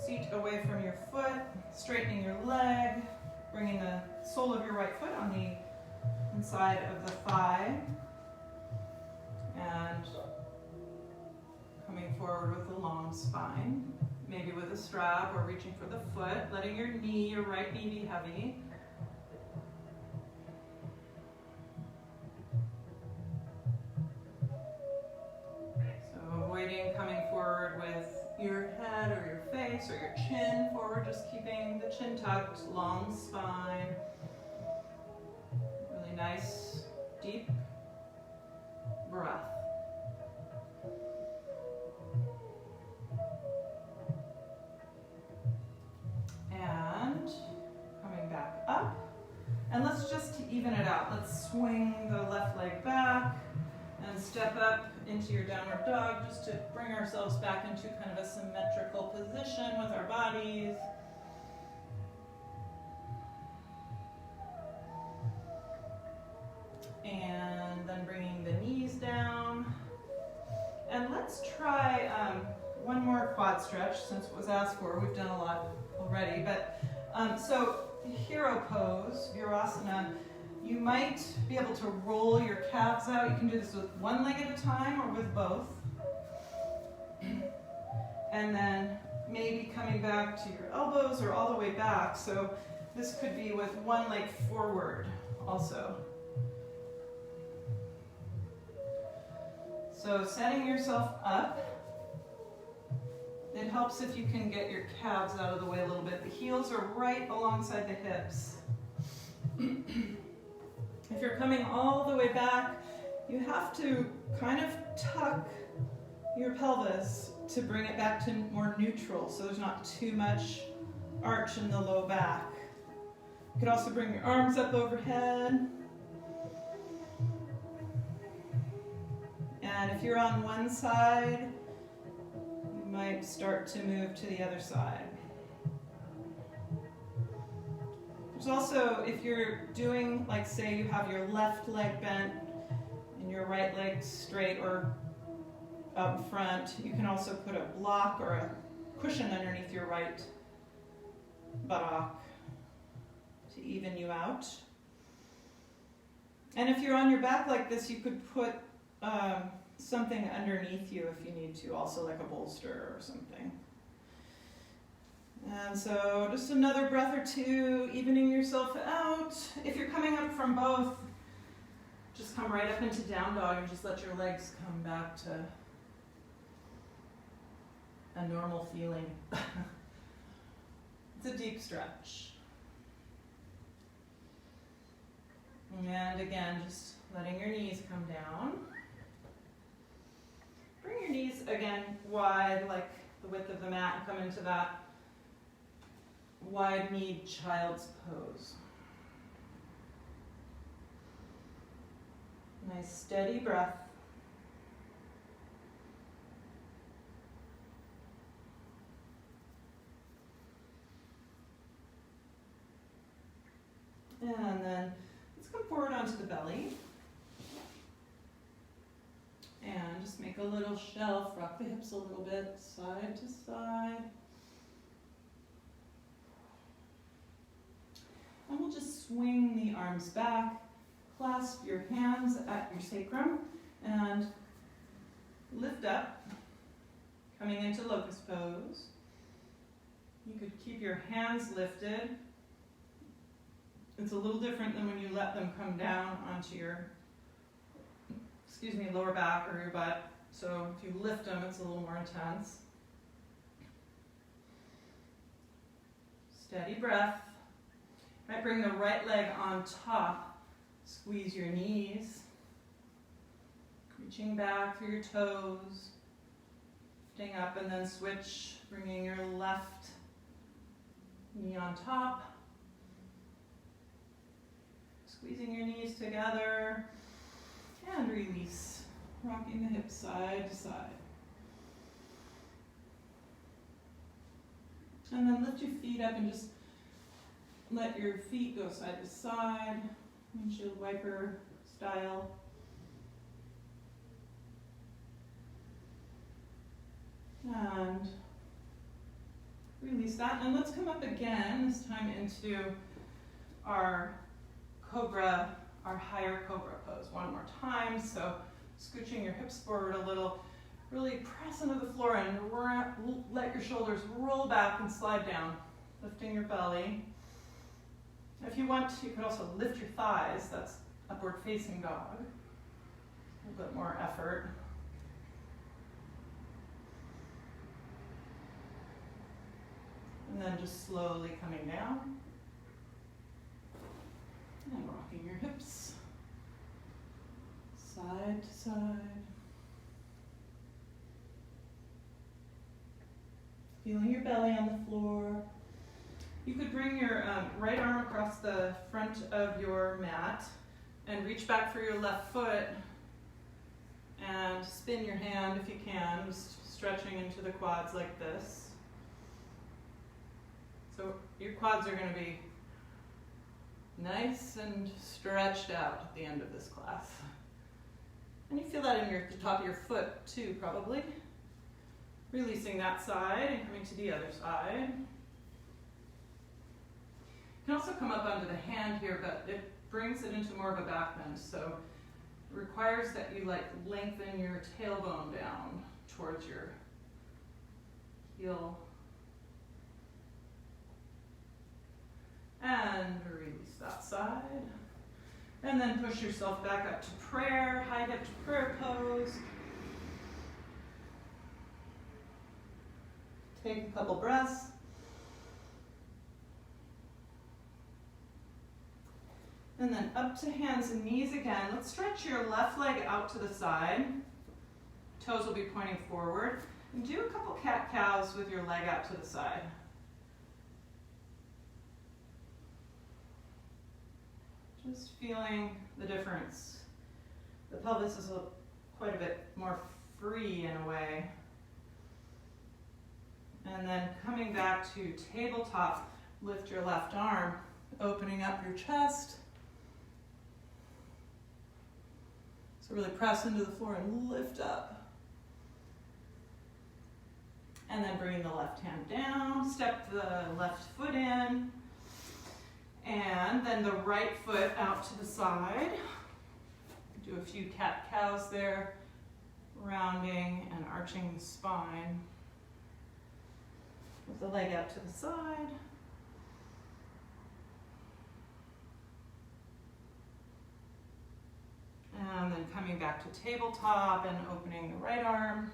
seat away from your foot, straightening your leg, bringing the sole of your right foot on the inside of the thigh, and coming forward with a long spine, maybe with a strap or reaching for the foot, letting your right knee be heavy. Avoiding coming forward with your head or your face or your chin forward, just keeping the chin tucked, long spine. Really nice, deep breath. And coming back up. And let's just even it out. Let's swing the left leg back and step up into your downward dog, just to bring ourselves back into kind of a symmetrical position with our bodies. And then bringing the knees down. And let's try one more quad stretch, since it was asked for. We've done a lot already, but so hero pose, Virasana. You might be able to roll your calves out. You can do this with one leg at a time or with both. And then maybe coming back to your elbows or all the way back. So this could be with one leg forward also. So setting yourself up. It helps if you can get your calves out of the way a little bit. The heels are right alongside the hips. If you're coming all the way back, You have to kind of tuck your pelvis to bring it back to more neutral, so there's not too much arch in the low back. You could also bring your arms up overhead. And if you're on one side, you might start to move to the other side. There's also, if you're doing, like say you have your left leg bent and your right leg straight or up front, you can also put a block or a cushion underneath your right buttock to even you out. And if you're on your back like this, you could put something underneath you if you need to, also like a bolster or something. And so just another breath or two, evening yourself out. If you're coming up from both, just come right up into down dog and just let your legs come back to a normal feeling. It's a deep stretch. And again, just letting your knees come down. Bring your knees again wide, like the width of the mat, and come into that wide-kneed child's pose. Nice steady breath. And then let's come forward onto the belly. And just make a little shelf, rock the hips a little bit, side to side. And we'll just swing the arms back, clasp your hands at your sacrum, and lift up, coming into locust pose. You could keep your hands lifted. It's a little different than when you let them come down onto your lower back or your butt. So if you lift them, it's a little more intense. Steady breath. Might bring the right leg on top. Squeeze your knees. Reaching back through your toes. Lifting up and then switch, bringing your left knee on top. Squeezing your knees together. And release, rocking the hips side to side. And then lift your feet up and just let your feet go side to side, windshield wiper style. And release that. And let's come up again, this time into our cobra, our higher cobra pose. One more time. So scooching your hips forward a little, really press into the floor and let your shoulders roll back and slide down, lifting your belly. If you want, you could also lift your thighs. That's upward facing dog. A little bit more effort. And then just slowly coming down. And rocking your hips side to side. Feeling your belly on the floor. You could bring your right arm across the front of your mat and reach back for your left foot and spin your hand if you can, just stretching into the quads like this. So your quads are going to be nice and stretched out at the end of this class. And you feel that in the top of your foot too, probably. Releasing that side and coming to the other side. You can also come up under the hand here, but it brings it into more of a back bend. So it requires that you lengthen your tailbone down towards your heel. And release that side. And then push yourself back up to prayer, high hipped prayer pose. Take a couple breaths. And then up to hands and knees again. Let's stretch your left leg out to the side. Toes will be pointing forward. And do a couple cat-cows with your leg out to the side. Just feeling the difference. The pelvis is quite a bit more free in a way. And then coming back to tabletop, lift your left arm, opening up your chest. So really press into the floor and lift up. And then bring the left hand down, step the left foot in, and then the right foot out to the side. Do a few cat-cows there, rounding and arching the spine. With the leg out to the side. And then coming back to tabletop and opening the right arm.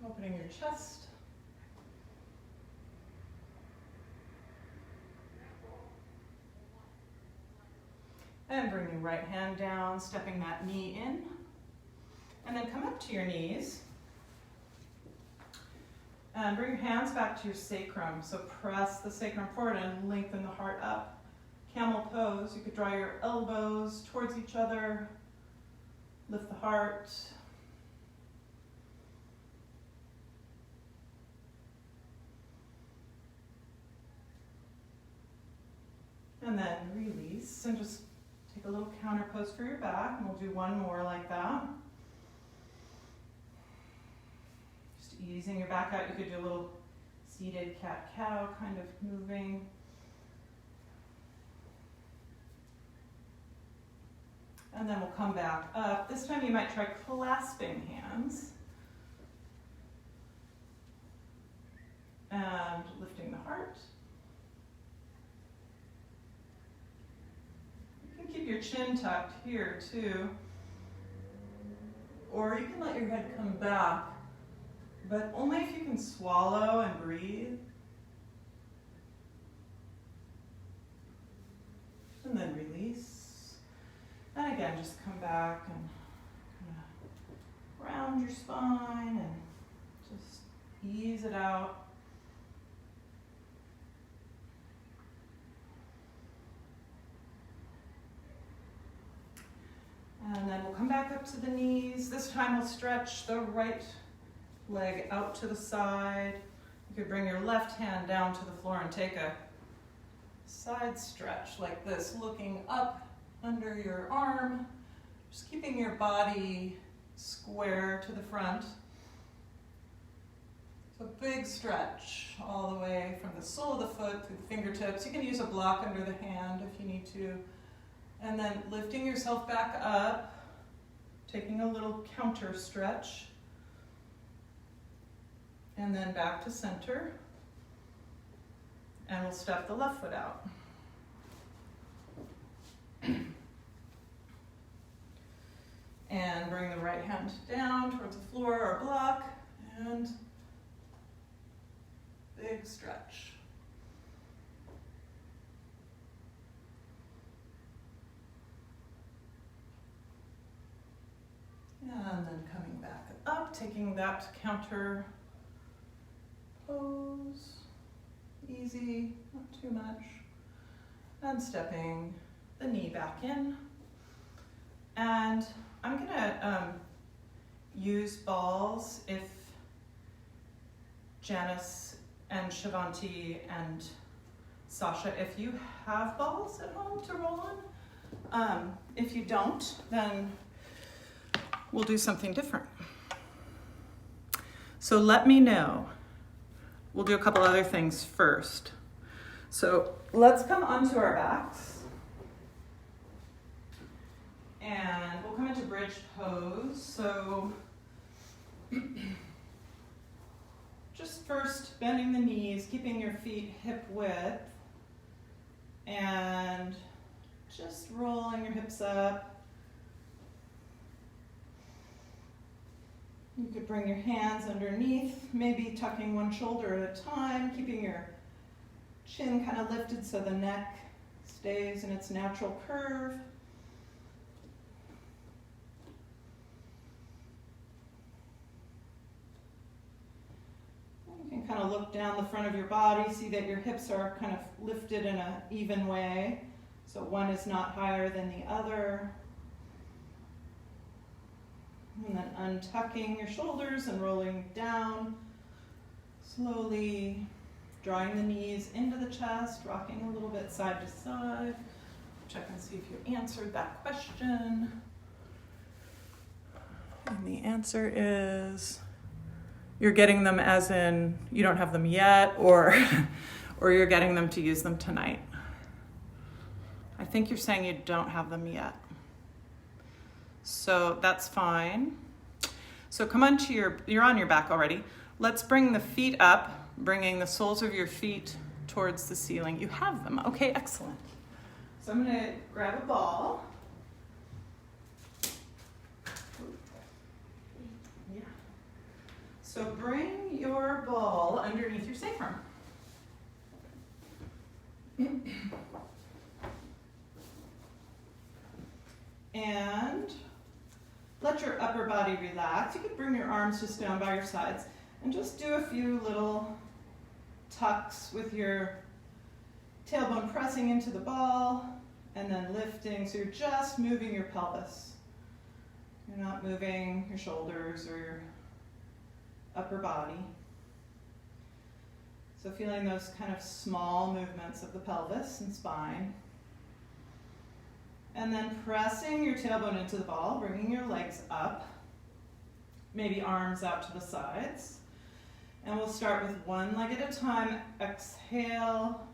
Opening your chest. And bring your right hand down, stepping that knee in. And then come up to your knees. And bring your hands back to your sacrum. So press the sacrum forward and lengthen the heart up. Camel pose. You could draw your elbows towards each other. Lift the heart. And then release and just take a little counter pose for your back. And we'll do one more like that. Just easing your back out. You could do a little seated cat-cow kind of moving. And then we'll come back up. This time you might try clasping hands. And lifting the heart. You can keep your chin tucked here too. Or you can let your head come back, but only if you can swallow and breathe. And then release. And again, just come back and kind of round your spine and just ease it out. And then we'll come back up to the knees. This time we'll stretch the right leg out to the side. You could bring your left hand down to the floor and take a side stretch like this, looking up under your arm, just keeping your body square to the front. So big stretch all the way from the sole of the foot through the fingertips. You can use a block under the hand if you need to. And then lifting yourself back up, taking a little counter stretch. And then back to center. And we'll step the left foot out. And bring the right hand down towards the floor or block, and big stretch. And then coming back up, taking that counter pose. Easy, not too much. And stepping the knee back in. And I'm gonna use balls if Janice and Shivanti and Sasha, if you have balls at home to roll on. If you don't, then we'll do something different. So let me know. We'll do a couple other things first. So let's come onto our backs. And we'll come into bridge pose. So just first bending the knees, keeping your feet hip width, and just rolling your hips up. You could bring your hands underneath, maybe tucking one shoulder at a time, keeping your chin kind of lifted so the neck stays in its natural curve. You can kind of look down the front of your body, see that your hips are kind of lifted in an even way. So one is not higher than the other. And then untucking your shoulders and rolling down. Slowly drawing the knees into the chest, rocking a little bit side to side. Check and see if you answered that question. And the answer is you're getting them as in you don't have them yet, or you're getting them to use them tonight. I think you're saying you don't have them yet. So that's fine. So come on to you're on your back already. Let's bring the feet up, bringing the soles of your feet towards the ceiling. You have them. Okay, excellent. So I'm going to grab a ball. Yeah. So bring your ball underneath your sacrum. And let your upper body relax. You could bring your arms just down by your sides and just do a few little tucks with your tailbone pressing into the ball and then lifting. So you're just moving your pelvis. You're not moving your shoulders or your upper body. So feeling those kind of small movements of the pelvis and spine. And then pressing your tailbone into the ball, bringing your legs up, maybe arms out to the sides. And we'll start with one leg at a time. Exhale.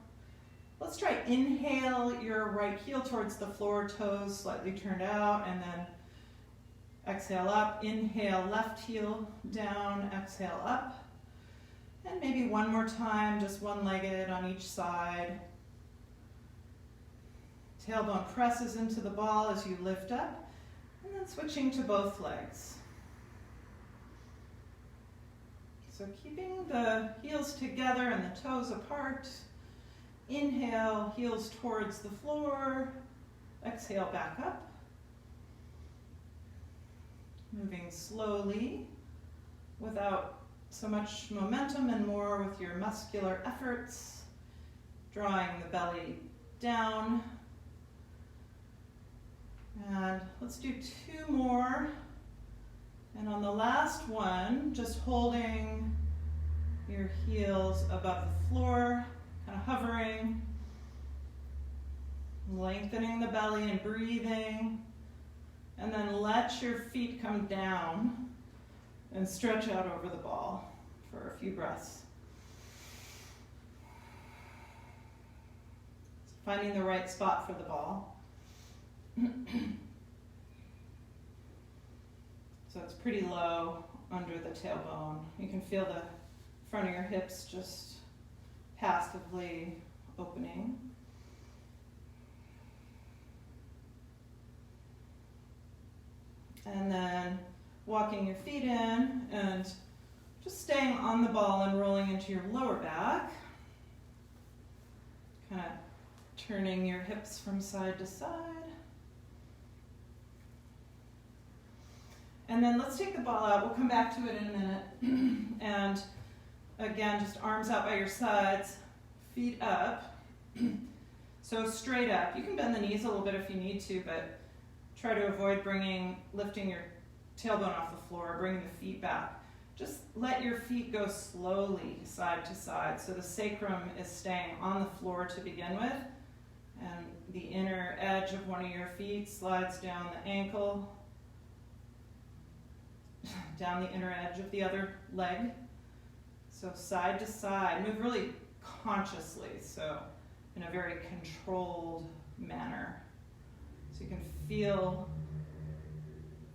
Let's try inhale your right heel towards the floor, toes slightly turned out, and then exhale up. Inhale, left heel down, exhale up. And maybe one more time, just one-legged on each side. Tailbone presses into the ball as you lift up, and then switching to both legs. So keeping the heels together and the toes apart. Inhale, heels towards the floor. Exhale, back up. Moving slowly without so much momentum and more with your muscular efforts. Drawing the belly down. And let's do two more. And on the last one, just holding your heels above the floor, kind of hovering, lengthening the belly and breathing. And then let your feet come down and stretch out over the ball for a few breaths. Finding the right spot for the ball. So it's pretty low under the tailbone. You can feel the front of your hips just passively opening. And then walking your feet in and just staying on the ball and rolling into your lower back. Kind of turning your hips from side to side. And then let's take the ball out. We'll come back to it in a minute. And again, just arms out by your sides, feet up. So straight up. You can bend the knees a little bit if you need to, but try to avoid lifting your tailbone off the floor, bringing the feet back. Just let your feet go slowly side to side. So the sacrum is staying on the floor to begin with. And the inner edge of one of your feet slides down the ankle, down the inner edge of the other leg. So side to side, move really consciously, so in a very controlled manner. So you can feel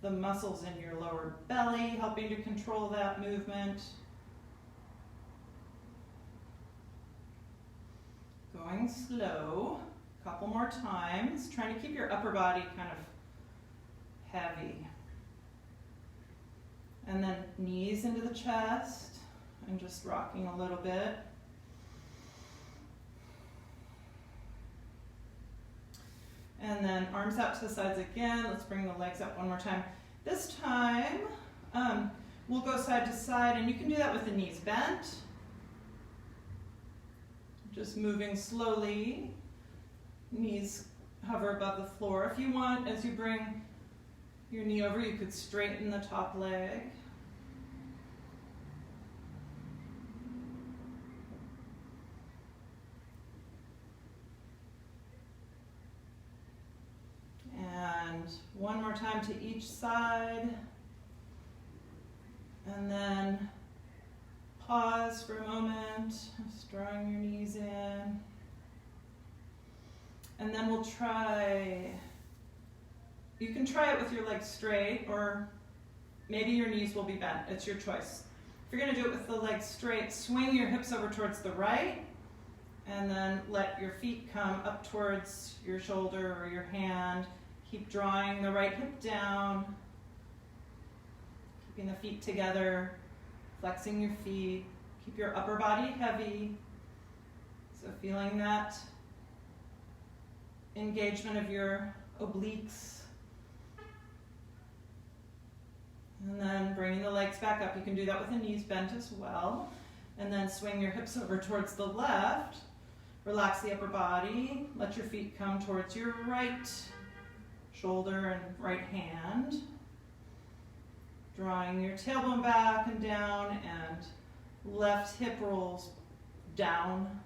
the muscles in your lower belly helping to control that movement. Going slow, a couple more times, trying to keep your upper body kind of heavy. And then knees into the chest and just rocking a little bit. And then arms out to the sides again. Let's bring the legs up one more time. This time, we'll go side to side, and you can do that with the knees bent. Just moving slowly. Knees hover above the floor. If you want, as you bring your knee over, you could straighten the top leg. And one more time to each side. And then pause for a moment, just drawing your knees in. And then we'll try, you can try it with your legs straight, or maybe your knees will be bent. It's your choice. If you're going to do it with the legs straight, swing your hips over towards the right, and then let your feet come up towards your shoulder or your hand. Keep drawing the right hip down, keeping the feet together, flexing your feet. Keep your upper body heavy. So feeling that engagement of your obliques. And then bringing the legs back up. You can do that with the knees bent as well. And then swing your hips over towards the left. Relax the upper body. Let your feet come towards your right shoulder and right hand. Drawing your tailbone back and down, and left hip rolls down,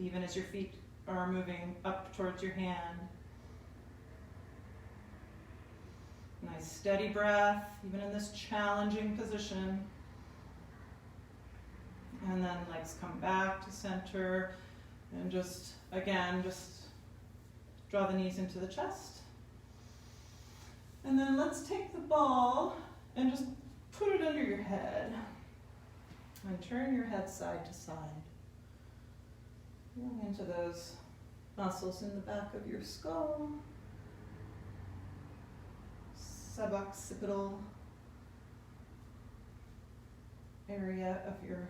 even as your feet are moving up towards your hand. Nice steady breath, even in this challenging position. And then legs come back to center, and just, again, just draw the knees into the chest. And then let's take the ball and just put it under your head. And turn your head side to side. Going into those muscles in the back of your skull. Suboccipital area of your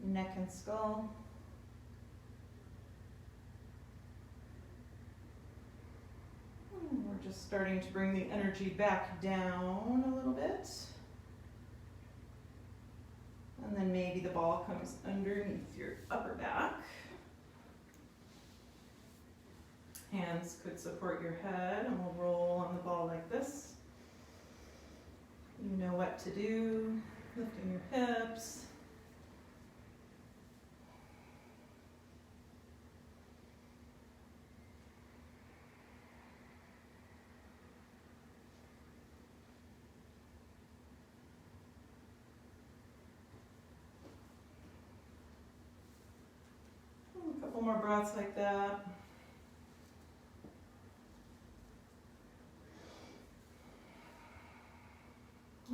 neck and skull. We're just starting to bring the energy back down a little bit. And then maybe the ball comes underneath your upper back. Hands could support your head, and we'll roll on the ball like this. You know what to do. Lifting your hips. A couple more breaths like that.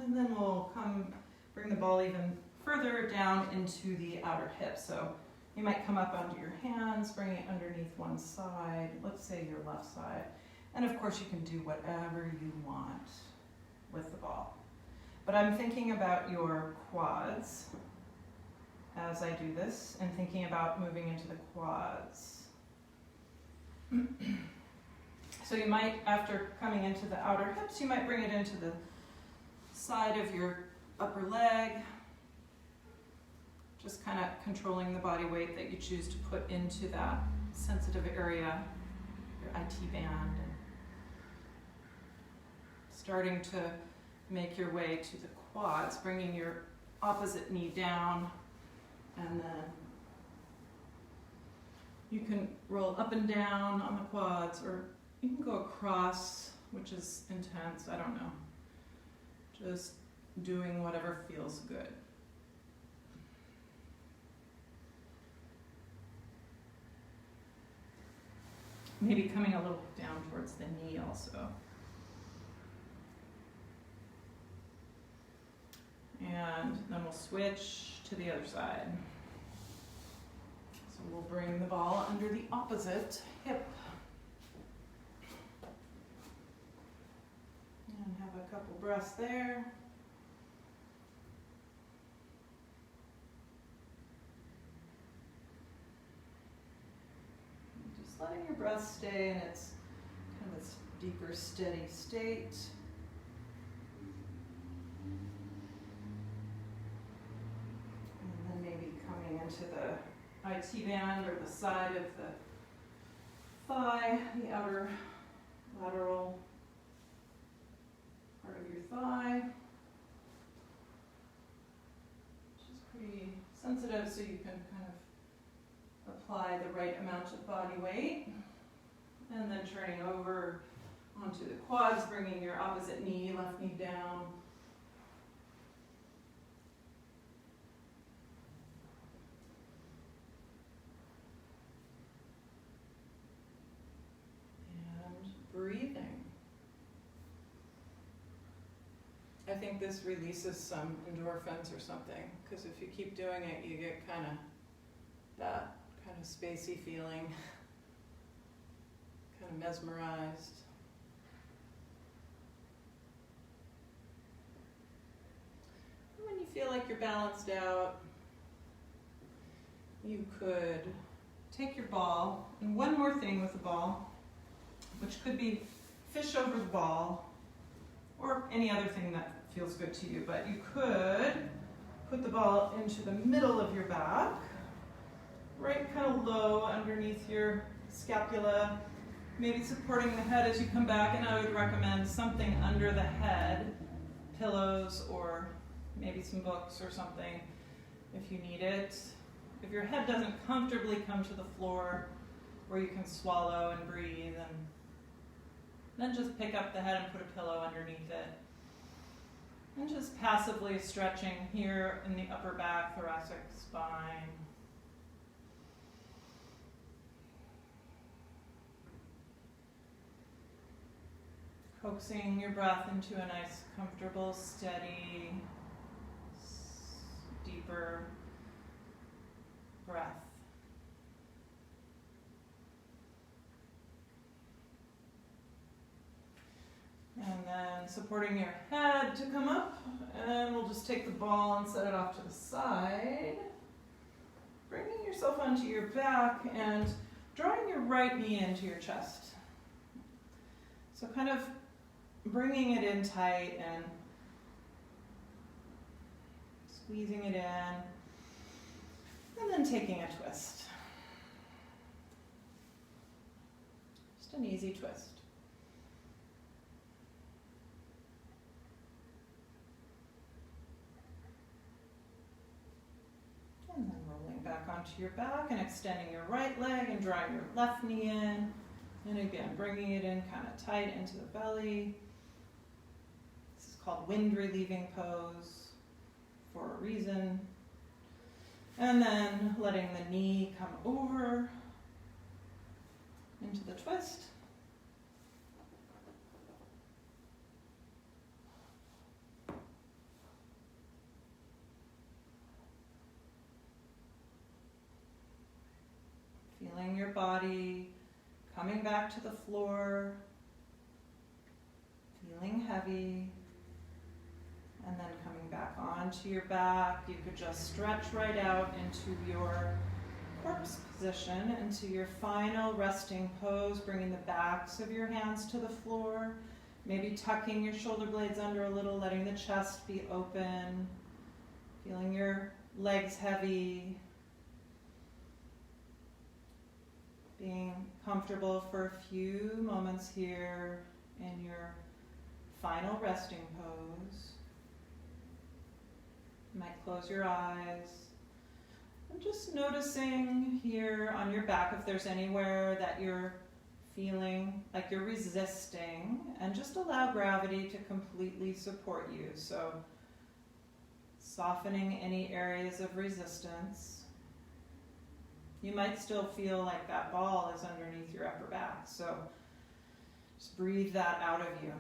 And then we'll bring the ball even further down into the outer hip. So you might come up onto your hands, bring it underneath one side, let's say your left side. And of course you can do whatever you want with the ball. But I'm thinking about your quads as I do this, and thinking about moving into the quads. So you might, after coming into the outer hips, you might bring it into the side of your upper leg, just kind of controlling the body weight that you choose to put into that sensitive area, your IT band, and starting to make your way to the quads, bringing your opposite knee down, and then you can roll up and down on the quads, or you can go across, which is intense, I don't know. Just doing whatever feels good. Maybe coming a little down towards the knee also. And then we'll switch to the other side. So we'll bring the ball under the opposite hip. And have a couple breaths there. Just just letting your breath stay in its kind of this deeper, steady state. And then maybe coming into the IT band or the side of the thigh, the outer lateral part of your thigh, which is pretty sensitive, so you can kind of apply the right amount of body weight. And then turning over onto the quads, bringing your opposite knee, left knee down. Breathing. I think this releases some endorphins or something, because if you keep doing it, you get kind of that kind of spacey feeling, kind of mesmerized. And when you feel like you're balanced out, you could take your ball, and one more thing with the ball, which could be fish over the ball, or any other thing that feels good to you, but you could put the ball into the middle of your back, right kind of low underneath your scapula, maybe supporting the head as you come back, and I would recommend something under the head, pillows or maybe some books or something if you need it. If your head doesn't comfortably come to the floor where you can swallow and breathe, and then just pick up the head and put a pillow underneath it. And just passively stretching here in the upper back, thoracic spine. Coaxing your breath into a nice, comfortable, steady, deeper breath. And then supporting your head to come up, and we'll just take the ball and set it off to the side. Bringing yourself onto your back and drawing your right knee into your chest. So kind of bringing it in tight and squeezing it in, and then taking a twist. Just an easy twist. And then rolling back onto your back and extending your right leg and drawing your left knee in. And again, bringing it in kind of tight into the belly. This is called wind relieving pose for a reason. And then letting the knee come over into the twist. Feeling your body coming back to the floor, feeling heavy, and then coming back onto your back. You could just stretch right out into your corpse position, into your final resting pose, bringing the backs of your hands to the floor, maybe tucking your shoulder blades under a little, letting the chest be open, feeling your legs heavy, being comfortable for a few moments here in your final resting pose. You might close your eyes and just noticing here on your back if there's anywhere that you're feeling like you're resisting, and just allow gravity to completely support you. So softening any areas of resistance. You might still feel like that ball is underneath your upper back, so just breathe that out of you.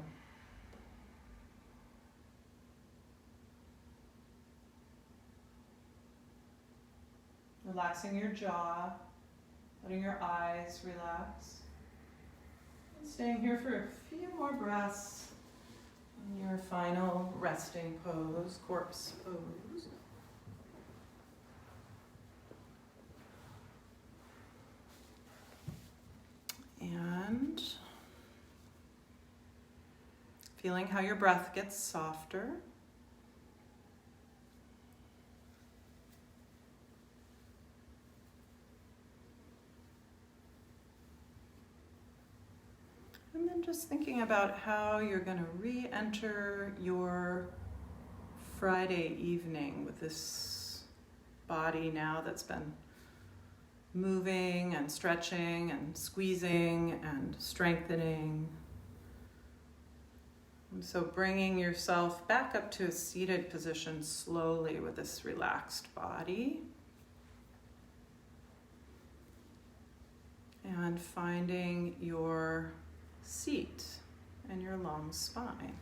Relaxing your jaw, letting your eyes relax. And staying here for a few more breaths in your final resting pose, corpse pose. Feeling how your breath gets softer. And then just thinking about how you're going to re-enter your Friday evening with this body now that's been moving and stretching and squeezing and strengthening. And so bringing yourself back up to a seated position slowly with this relaxed body. And finding your seat and your long spine.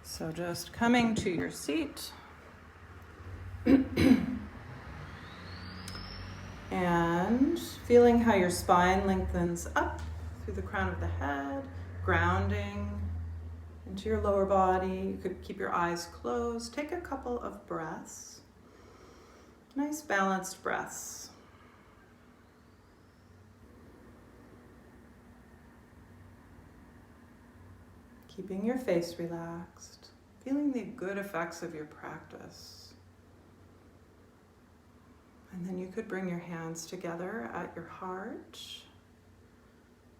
So just coming to your seat and feeling how your spine lengthens up through the crown of the head, grounding into your lower body. You could keep your eyes closed. Take a couple of breaths. Nice balanced breaths. Keeping your face relaxed. Feeling the good effects of your practice. And then you could bring your hands together at your heart.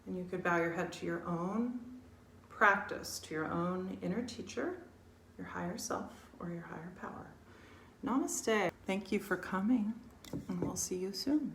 And you could bow your head to your own practice, to your own inner teacher, your higher self, or your higher power. Namaste. Thank you for coming, and we'll see you soon.